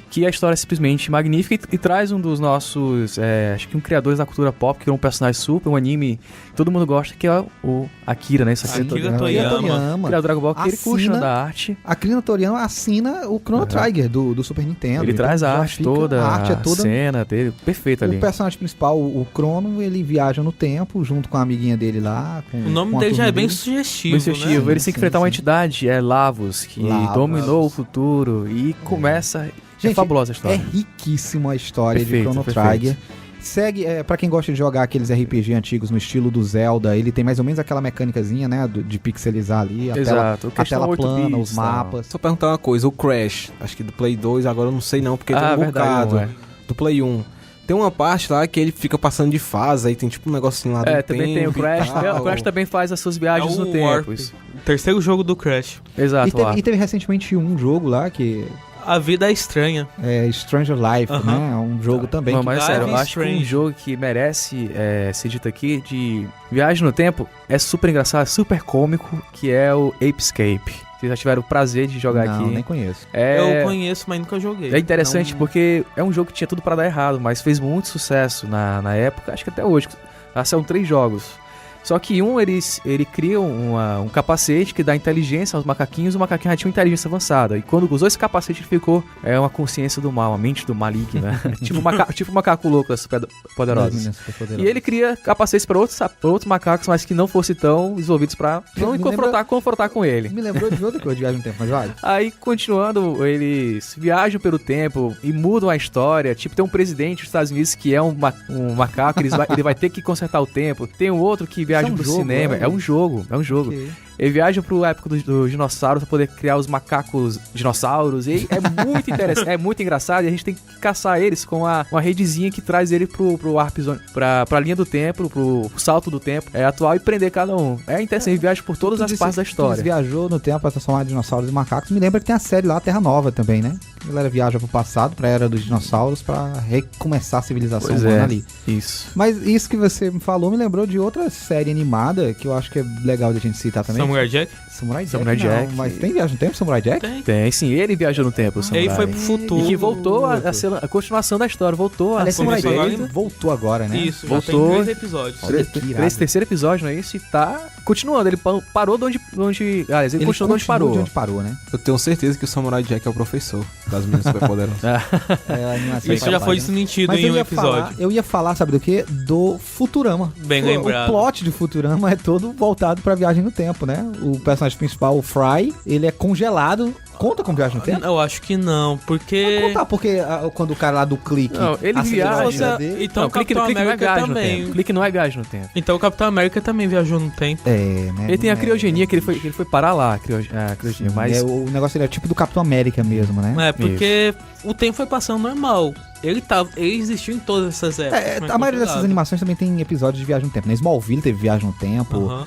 que a história é simplesmente magnífica e traz um dos nossos, acho que criadores da cultura pop, que é um personagem super, um anime que todo mundo gosta, que é o Akira, né? Esse Akira Toriyama. Criador do Dragon Ball, que ele puxa Assina- da arte. A Akira Toriyama assina o Chrono Trigger do Super Nintendo. Ele Então traz a já arte fica- toda, a arte é a toda. cena dele, perfeito ali. O personagem principal, o Crono, ele viaja no tempo junto com a amiguinha dele lá. O nome dele já é bem sugestivo, Bem sugestivo. né? Eles têm que enfrentar uma entidade, Lavos, que Lavos. dominou o futuro e começa... Gente, é fabulosa a É história. riquíssima a história Perfeito, de Chrono perfeito. Trigger. Segue, pra quem gosta de jogar aqueles RPG antigos no estilo do Zelda, ele tem mais ou menos aquela mecânicazinha, né, de pixelizar ali, Exato. a Questão tela 8 plana, bits, os tal. mapas. Só perguntar uma coisa, o Crash, acho que do Play 2, agora eu não sei não, porque tem um bocado. verdade, Do Play 1. Tem uma parte lá que ele fica passando de fase, aí tem tipo um negocinho lá do tempo. Também tem o Crash. e tal. O Crash também faz as suas viagens É o no tempo. Warp. Isso. O terceiro jogo do Crash. Exato, lá. E teve recentemente um jogo lá que A vida é estranha. é Stranger Life, Aham. né? É um jogo também Não, que... mas sério, eu Life acho que um Strange. jogo que merece ser dito aqui de viagem no tempo é super engraçado, super cômico, que é o Apescape. Vocês já tiveram o prazer de jogar Não, aqui. nem conheço. Eu conheço, mas nunca joguei. É interessante Não- porque é um jogo que tinha tudo pra dar errado, mas fez muito sucesso na época, acho que até hoje. São 3 jogos. Só que ele cria um capacete que dá inteligência aos macaquinhos, o macaquinho já tinha uma inteligência avançada. E quando usou esse capacete, ele ficou uma consciência do mal, uma mente do maligno, né? tipo um macaco louco, super poderoso. E ele cria capacetes para outros macacos, mas que não fossem tão desenvolvidos pra não Me confrontar com ele. Me lembrou de outra coisa de viagem no tempo, mas vale. Aí, continuando, eles viajam pelo tempo e mudam a história. Tipo, tem um presidente dos Estados Unidos que é um macaco, ele vai ter que consertar o tempo. Tem um outro que viaja Isso é um pro jogo, cinema. é? É um jogo. Ok. Ele viaja pro época dos dinossauros pra poder criar os macacos dinossauros. E é muito interessante, é muito engraçado. E a gente tem que caçar eles com uma redezinha que traz ele pro Warp Zone, pra linha do tempo, pro salto do tempo atual e prender cada um. É interessante, ele viaja por todas as partes da história. Eles viajou no tempo pra transformar dinossauros em macacos. Me lembra que tem a série lá, Terra Nova também, né? A galera viaja pro passado, pra era dos dinossauros, pra recomeçar a civilização Pois humana é. ali. Isso. Mas isso que você me falou me lembrou de outra série animada que eu acho que é legal de a gente citar também, Samurai Jack? Samurai Jack. Samurai não, Jack. Mas tem viagem no tempo, Samurai Jack? Tem. Tem, sim. Ele viajou no tempo, o Ele samurai. foi pro futuro. E que voltou a ser a continuação da história. Voltou a Aliás, ser Samurai começou Jack agora, voltou agora, né? Isso, já Voltou. tem 3 episódios. Olha que irado. Terceiro episódio, não é isso? E tá continuando. Ele parou de onde... Aliás, ele continuou de onde parou. de onde parou, né? Eu tenho certeza que o Samurai Jack é o professor das meninas superpoderosas. É, a animação Isso já foi desmentido em um episódio. Eu ia falar, sabe do quê? Do Futurama. Bem lembrado. O plot de Futurama é todo voltado pra viagem no tempo, né? O personagem principal, o Fry, ele é congelado. Conta com viagem no tempo? Eu acho que não, porque... Não contar, porque quando o cara lá do clique... Não, ele acelerou a viaja. vida dele- Então Não, o Capitão clique não é América viagem no também. tempo. Clique não é viagem no tempo. Então o Capitão América também viajou no tempo. É, né? Ele tem a Não é- criogenia, que ele foi parar lá, a criogenia, mas... É, o negócio ele é tipo do Capitão América mesmo, né? É, porque o tempo foi passando normal. Ele existiu em todas essas épocas. A maioria dessas animações também tem episódios de viagem no tempo, né? Smallville teve viagem no tempo. Aham.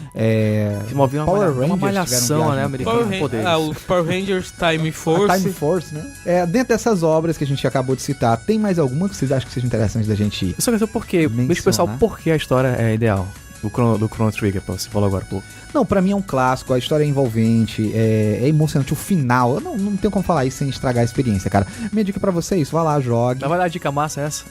Se movia Power uma Rangers malhação, tiveram né, viagem americana Power, com poderes. o Power Rangers Time A Force. Time Force, né? Dentro dessas obras que a gente acabou de citar, tem mais alguma que vocês acham que seja interessante da gente Eu só quero saber por quê. Deixa o pessoal mencionar? por que a história é ideal. Do Chrono Trigger, você falou agora, pô. Não, pra mim é um clássico, a história é envolvente, é emocionante, o final, eu não tenho como falar isso sem estragar a experiência, cara. Minha dica pra vocês, vá lá, jogue. Vai dar dica massa essa?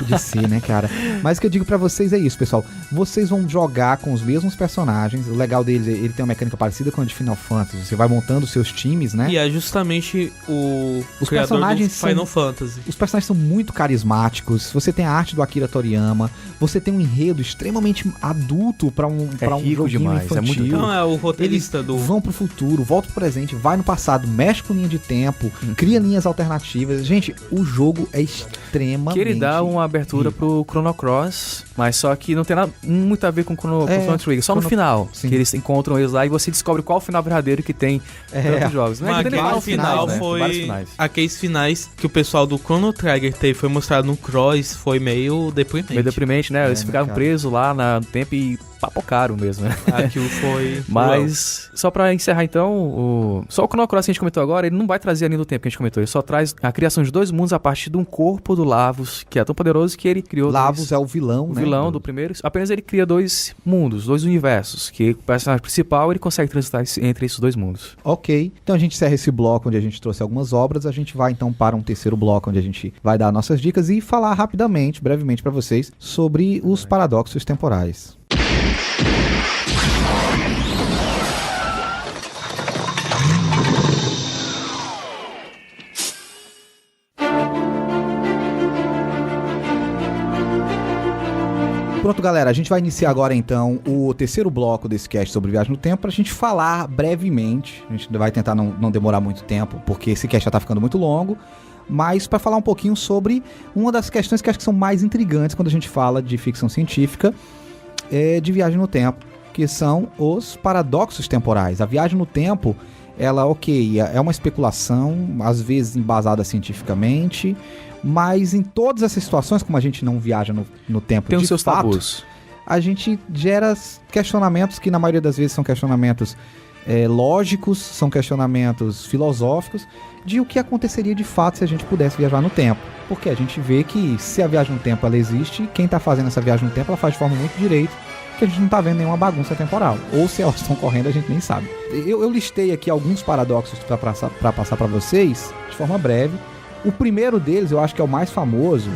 De ser, né, cara? Mas o que eu digo pra vocês é isso, pessoal. Vocês vão jogar com os mesmos personagens. O legal deles, ele tem uma mecânica parecida com a de Final Fantasy. Você vai montando os seus times, né? E é justamente o Os criador do personagens são- Final Fantasy. Os personagens são muito carismáticos. Você tem a arte do Akira Toriyama. Você tem um enredo extremamente adulto pra um rico joguinho demais, é infantil. muito Então é o Eles roteirista do... vão pro futuro, voltam pro presente, vai no passado, mexe com linha de tempo, cria linhas alternativas. Gente, o jogo é extremamente... Que ele dá uma abertura pro Chrono Cross, mas só que não tem nada muito a ver com o Chrono Trigger. Só no final, sim. que eles encontram eles lá e você descobre qual o final verdadeiro que tem tantos jogos. Não é Mas que tem aquele vários final né? foi... Vários finais. Aqueles finais que o pessoal do Chrono Trigger teve, foi mostrado no Cross, foi meio deprimente. Meio deprimente, né? Eles né, ficaram cara? presos lá no tempo e papocaram mesmo, né? Aquilo foi... Mas, só pra encerrar então, só o Chrono Cross que a gente comentou agora, ele não vai trazer a linha do tempo que a gente comentou, ele só traz a criação de dois mundos a partir de um corpo do Lavos, que é tão poderoso que ele criou Lavos é o vilão, o né? vilão do primeiro. Apenas ele cria dois mundos, dois universos, que o personagem principal ele consegue transitar entre esses dois mundos. Ok, então a gente encerra esse bloco onde a gente trouxe algumas obras, a gente vai então para um terceiro bloco onde a gente vai dar nossas dicas e falar rapidamente, brevemente pra vocês, sobre os paradoxos temporais. Pronto, galera, a gente vai iniciar agora então o terceiro bloco desse cast sobre viagem no tempo pra gente falar brevemente. A gente vai tentar não demorar muito tempo, porque esse cast já tá ficando muito longo, mas para falar um pouquinho sobre uma das questões que acho que são mais intrigantes quando a gente fala de ficção científica de viagem no tempo, que são os paradoxos temporais. A viagem no tempo, ela, é uma especulação, às vezes embasada cientificamente, mas em todas essas situações, como a gente não viaja no tempo Tem de os seus fato, tabus. a gente gera questionamentos que na maioria das vezes são questionamentos lógicos, são questionamentos filosóficos de o que aconteceria de fato se a gente pudesse viajar no tempo. Porque a gente vê que se a viagem no tempo ela existe, quem está fazendo essa viagem no tempo ela faz de forma muito direito, que a gente não está vendo nenhuma bagunça temporal. Ou se elas estão correndo a gente nem sabe. Eu listei aqui alguns paradoxos para passar para vocês de forma breve. O primeiro deles, eu acho que é o mais famoso,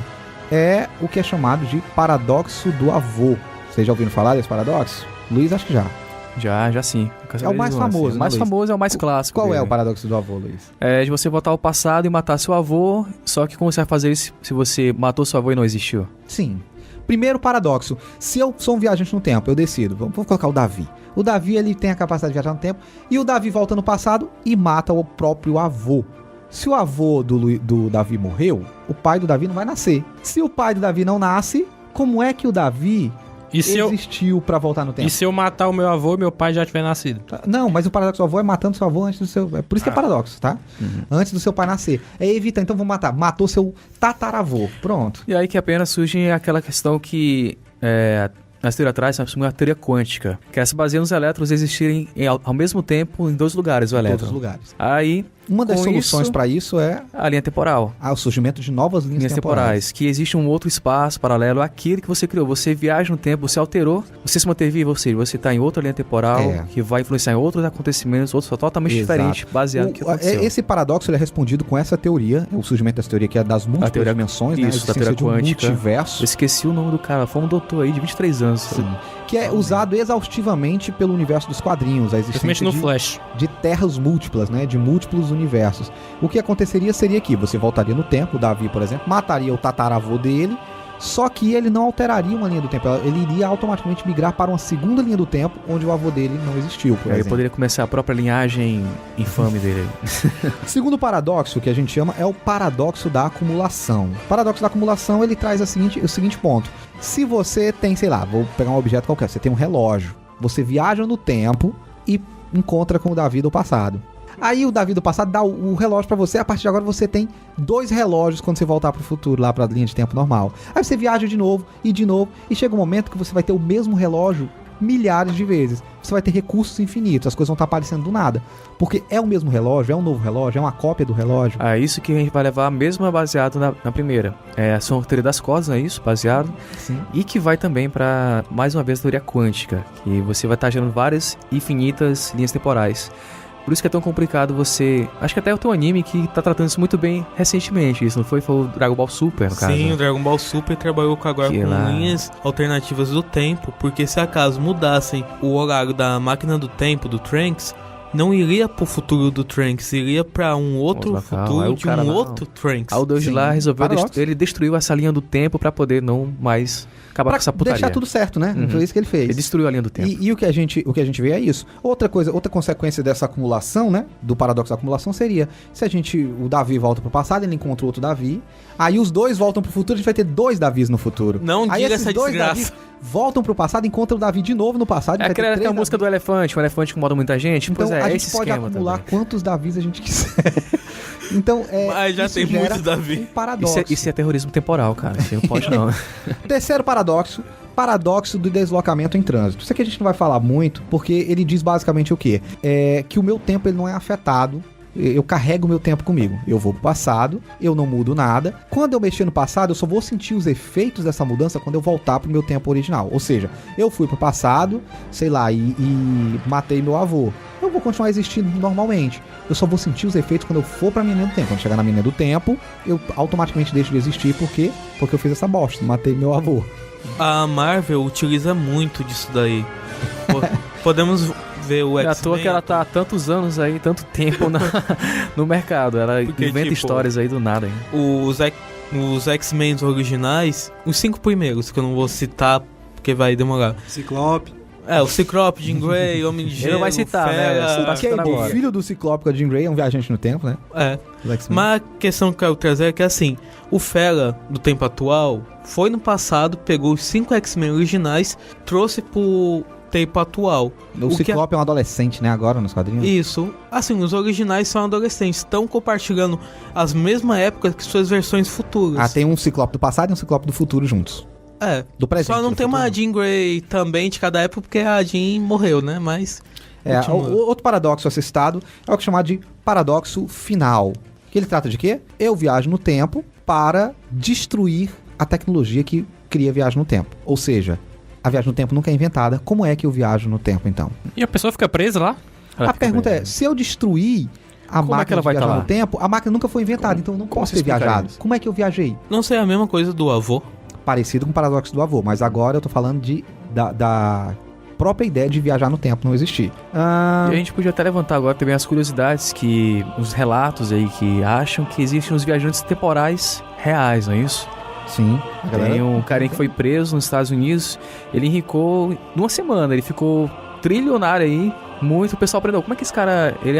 é o que é chamado de paradoxo do avô. Vocês já ouviram falar desse paradoxo? Luiz, acho que já. Já sim. É o mais famoso, O mais né, Luiz? famoso é o mais clássico. Qual é dele. o paradoxo do avô, Luiz? É de você voltar ao passado e matar seu avô, só que como você vai fazer isso se você matou seu avô e não existiu? Sim. Primeiro paradoxo. Se eu sou um viajante no tempo, eu decido. Vamos colocar o Davi. O Davi, ele tem a capacidade de viajar no tempo. E o Davi volta no passado e mata o próprio avô. Se o avô do Davi morreu, o pai do Davi não vai nascer. Se o pai do Davi não nasce, como é que o Davi existiu pra voltar no tempo? E se eu matar o meu avô e meu pai já tiver nascido? Não, mas o paradoxo do avô é matando seu avô antes do seu... É por isso que é paradoxo, tá? Antes do seu pai nascer. É evitar, então vamos matar. Matou seu tataravô. Pronto. E aí que apenas surge aquela questão que As teorias atrás são uma teoria quântica, que ela se baseia nos elétrons existirem ao mesmo tempo em 2 lugares, o Em elétron. todos os lugares. Aí, Uma das com soluções isso, para isso é a linha temporal. o surgimento de novas linhas temporais. Que existe um outro espaço paralelo àquele que você criou. Você viaja no tempo, você alterou, você se manteve vivo, ou seja, você está em outra linha temporal que vai influenciar em outros acontecimentos, outros totalmente diferentes, baseado no que aconteceu. Esse paradoxo ele é respondido com essa teoria, o surgimento dessa teoria que é das múltiplas teoria- dimensões, né? isso, A da teoria existência de um quântica. multiverso, Eu esqueci o nome do cara, foi um doutor aí de 23 anos. que é usado exaustivamente pelo universo dos quadrinhos, a Principalmente existência no de, Flash. de terras múltiplas, né? De múltiplos universos. O que aconteceria seria que você voltaria no tempo, o Davi, por exemplo, mataria o tataravô dele, só que ele não alteraria uma linha do tempo, ele iria automaticamente migrar para uma segunda linha do tempo, onde o avô dele não existiu, por Aí ele exemplo. poderia começar a própria linhagem infame dele. Segundo paradoxo, que a gente chama, é o paradoxo da acumulação. O paradoxo da acumulação, ele traz o seguinte ponto. Se você tem, sei lá, vou pegar um objeto qualquer, você tem um relógio, você viaja no tempo e encontra com o Davi do passado. Aí o Davi do passado dá o relógio pra você, a partir de agora você tem 2 relógios quando você voltar pro futuro, lá pra linha de tempo normal. Aí você viaja de novo, e chega um momento que você vai ter o mesmo relógio milhares de vezes. Você vai ter recursos infinitos, as coisas vão estar aparecendo do nada. Porque é o mesmo relógio, é um novo relógio, é uma cópia do relógio. Ah, isso que a gente vai levar mesmo baseado na primeira. São a teoria das cordas, não é isso? Baseado. Sim. E que vai também para, mais uma vez, a teoria quântica. Que você vai estar gerando várias infinitas linhas temporais. Por isso que é tão complicado você... Acho que até tem um anime que tá tratando isso muito bem recentemente. Isso não foi? Foi o Dragon Ball Super, no caso. Sim, o Dragon Ball Super trabalhou agora Que com lá- linhas alternativas do tempo, porque se acaso mudassem o horário da máquina do tempo, do Trunks, não iria pro futuro do Trunks, iria pra um outro Outro local. Aí futuro o de cara um não. outro Trunks. Aí o Deus de lá resolveu... paradoxo. Ele destruiu essa linha do tempo pra poder não mais acabar com essa Pra putaria. deixar tudo certo, né? Uhum. Foi isso que ele fez. Ele destruiu a linha do tempo. E o que a gente vê é isso. Outra consequência dessa acumulação, né? Do paradoxo da acumulação seria, se o Davi volta pro passado, ele encontra outro Davi, aí os dois voltam pro futuro, a gente vai ter 2 Davis no futuro. Não aí diga esses essa 2 desgraça. Davis voltam pro passado, encontram o Davi de novo no passado. É vai ter aquela 3 música do elefante, um elefante que incomoda muita gente. Então Pois é, a gente esse pode esquema acumular também. quantos Davis a gente quiser. Então, Mas já isso tem gera muitos Davi. um paradoxo. Isso é terrorismo temporal, cara. Você não pode não. Terceiro paradoxo do deslocamento em trânsito. Isso aqui a gente não vai falar muito, porque ele diz basicamente o quê? Que o meu tempo ele não é afetado. Eu carrego o meu tempo comigo. Eu vou pro passado, eu não mudo nada. Quando eu mexer no passado, eu só vou sentir os efeitos dessa mudança quando eu voltar pro meu tempo original. Ou seja, eu fui pro passado, sei lá, e matei meu avô. Eu vou continuar existindo normalmente. Eu só vou sentir os efeitos quando eu for pra minha linha do tempo. Quando chegar na minha linha do tempo, eu automaticamente deixo de existir. Por quê? Porque eu fiz essa bosta, matei meu avô. A Marvel utiliza muito disso daí. Podemos ver o É à X-Men. toa que ela tá há tantos anos aí, tanto tempo no mercado. Ela Porque, inventa tipo, histórias aí do nada. Hein? Os X-Men originais, os 5 primeiros, que eu não vou citar porque vai demorar. Ciclope. O Ciclope, Jean Grey, Homem de Gelo, Ele não vai citar, né? Fera, Você tá citando O agora. filho do Ciclope, que é o Jean Grey, é um viajante no tempo, né? É. Os X-Men. Mas a questão que eu quero trazer é que assim, o Fera do tempo atual foi no passado, pegou os 5 X-Men originais, trouxe pro tempo atual. O que Ciclope é um adolescente, né? Agora nos quadrinhos. Isso. Assim, os originais são adolescentes, estão compartilhando as mesmas épocas que suas versões futuras. Tem um Ciclope do passado e um Ciclope do futuro juntos. Do presente. Só não do tem futuro. uma Jean Grey também de cada época, porque a Jean morreu, né? Mas... continua. Outro paradoxo a ser citado é o que é chamado de paradoxo final. Que ele trata de quê? Eu viajo no tempo para destruir a tecnologia que cria a viagem no tempo. Ou seja, a viagem no tempo nunca é inventada. Como é que eu viajo no tempo, então? E a pessoa fica presa lá? A pergunta é, se eu destruir a Como é máquina que ela de vai viajar tá lá? no tempo, a máquina nunca foi inventada, então eu não como posso você ter explicaria viajado. isso? Como é que eu viajei? Não sei, a mesma coisa do avô. Parecido com o paradoxo do avô, mas agora eu tô falando da própria ideia de viajar no tempo não existir. E a gente podia até levantar agora também as curiosidades, que os relatos aí que acham que existem os viajantes temporais reais, não é isso? Sim. a galera- Tem um carinha que foi preso nos Estados Unidos, ele enricou numa semana, ele ficou trilionário aí, muito, o pessoal aprendeu. Como é que esse cara, ele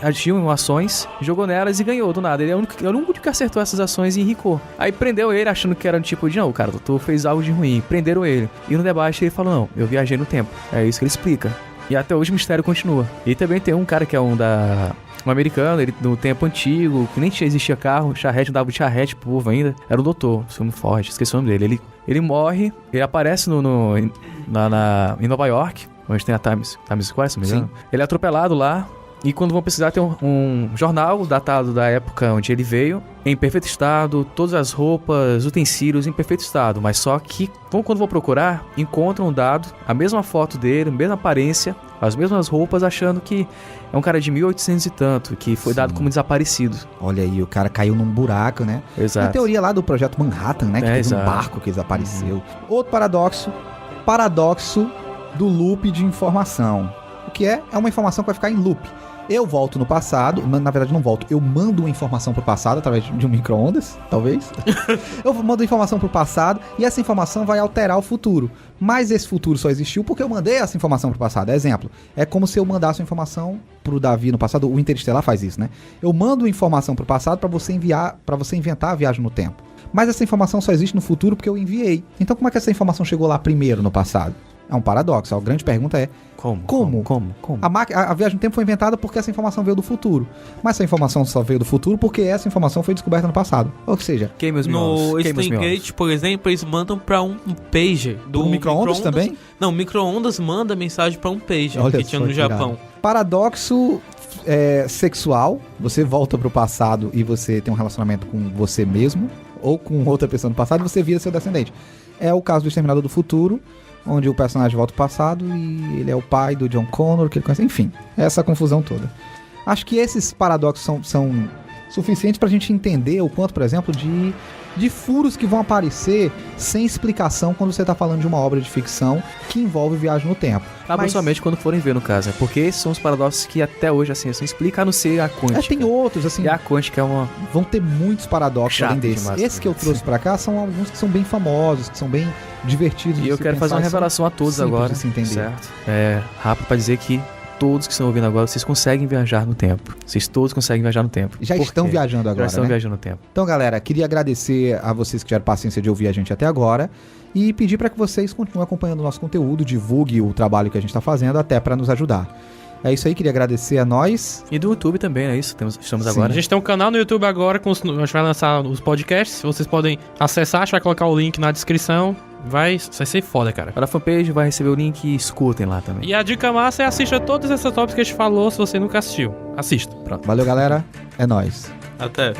agiu em ações, jogou nelas e ganhou do nada. Ele é o único que acertou essas ações e enricou. Aí prendeu ele achando que era um tipo de, não, cara, tu fez algo de ruim. Prenderam ele. E no debate ele falou, não, eu viajei no tempo. É isso que ele explica. E até hoje o mistério continua. E também tem um cara que é um um americano, ele no tempo antigo, que nem existia carro, charrete, andava de charrete pro povo ainda. Era o doutor, filme forte, esqueci o nome dele. Ele morre, ele aparece em Nova York, onde tem a Times Square, se não me engano. Ele é atropelado lá. E quando vão precisar, tem um jornal datado da época onde ele veio, em perfeito estado, todas as roupas, utensílios em perfeito estado. Mas só que, quando vão procurar, encontram um dado, a mesma foto dele, a mesma aparência, as mesmas roupas, achando que é um cara de 1800 e tanto, que foi dado como desaparecido. Olha aí, o cara caiu num buraco, né? Exato. A teoria lá do Projeto Manhattan, né? Que teve exato. um barco que desapareceu. Outro paradoxo do loop de informação. O que é? É uma informação que vai ficar em loop. Eu volto no passado, na verdade não volto, eu mando uma informação pro passado através de um micro-ondas, talvez. Eu mando informação pro passado e essa informação vai alterar o futuro. Mas esse futuro só existiu porque eu mandei essa informação pro passado. Exemplo, é como se eu mandasse uma informação pro Davi no passado, o Interestelar faz isso, né? Eu mando informação pro passado para você inventar a viagem no tempo. Mas essa informação só existe no futuro porque eu enviei. Então como é que essa informação chegou lá primeiro no passado? É um paradoxo. A grande pergunta é Como? A viagem no tempo foi inventada porque essa informação veio do futuro. Mas essa informação só veio do futuro porque essa informação foi descoberta no passado. Ou seja, no Stargate, por exemplo, eles mandam pra um pager. Do micro-ondas também? Não, micro-ondas manda mensagem pra um pager. Olha que tinha só no que Japão. irado. Paradoxo sexual. Você volta pro passado e você tem um relacionamento com você mesmo ou com outra pessoa no passado e você vira seu descendente. É o caso do Exterminador do Futuro, onde o personagem volta ao passado e ele é o pai do John Connor, que ele conhece. Enfim, essa confusão toda. Acho que esses paradoxos são suficientes pra gente entender o quanto, por exemplo, de furos que vão aparecer sem explicação quando você tá falando de uma obra de ficção que envolve viagem no tempo. Mas somente quando forem ver, no caso. Porque esses são os paradoxos que até hoje, assim, explica, a não ser a quântica. Tem outros, assim. E a quântica é uma... Vão ter muitos paradoxos além desses. Esse que eu trouxe pra cá são alguns que são bem famosos, que são bem divertidos de se E eu quero fazer uma revelação a todos agora. De se entender. Certo? Rápido pra dizer que todos que estão ouvindo agora, vocês conseguem viajar no tempo. Vocês todos conseguem viajar no tempo. Já estão viajando agora, Já estão né? viajando no tempo. Então, galera, queria agradecer a vocês que tiveram paciência de ouvir a gente até agora e pedir para que vocês continuem acompanhando o nosso conteúdo, divulgue o trabalho que a gente está fazendo até para nos ajudar. É isso aí, queria agradecer a nós. E do YouTube também, é isso? Estamos Sim. agora. A gente tem um canal no YouTube agora, a gente vai lançar os podcasts, vocês podem acessar, a gente vai colocar o link na descrição. Vai ser foda, cara. Para a fanpage, vai receber o link e escutem lá também. E a dica massa é assista todas essas tops que a gente falou, se você nunca assistiu. Assista. Pronto. Valeu, galera. É nóis. Até.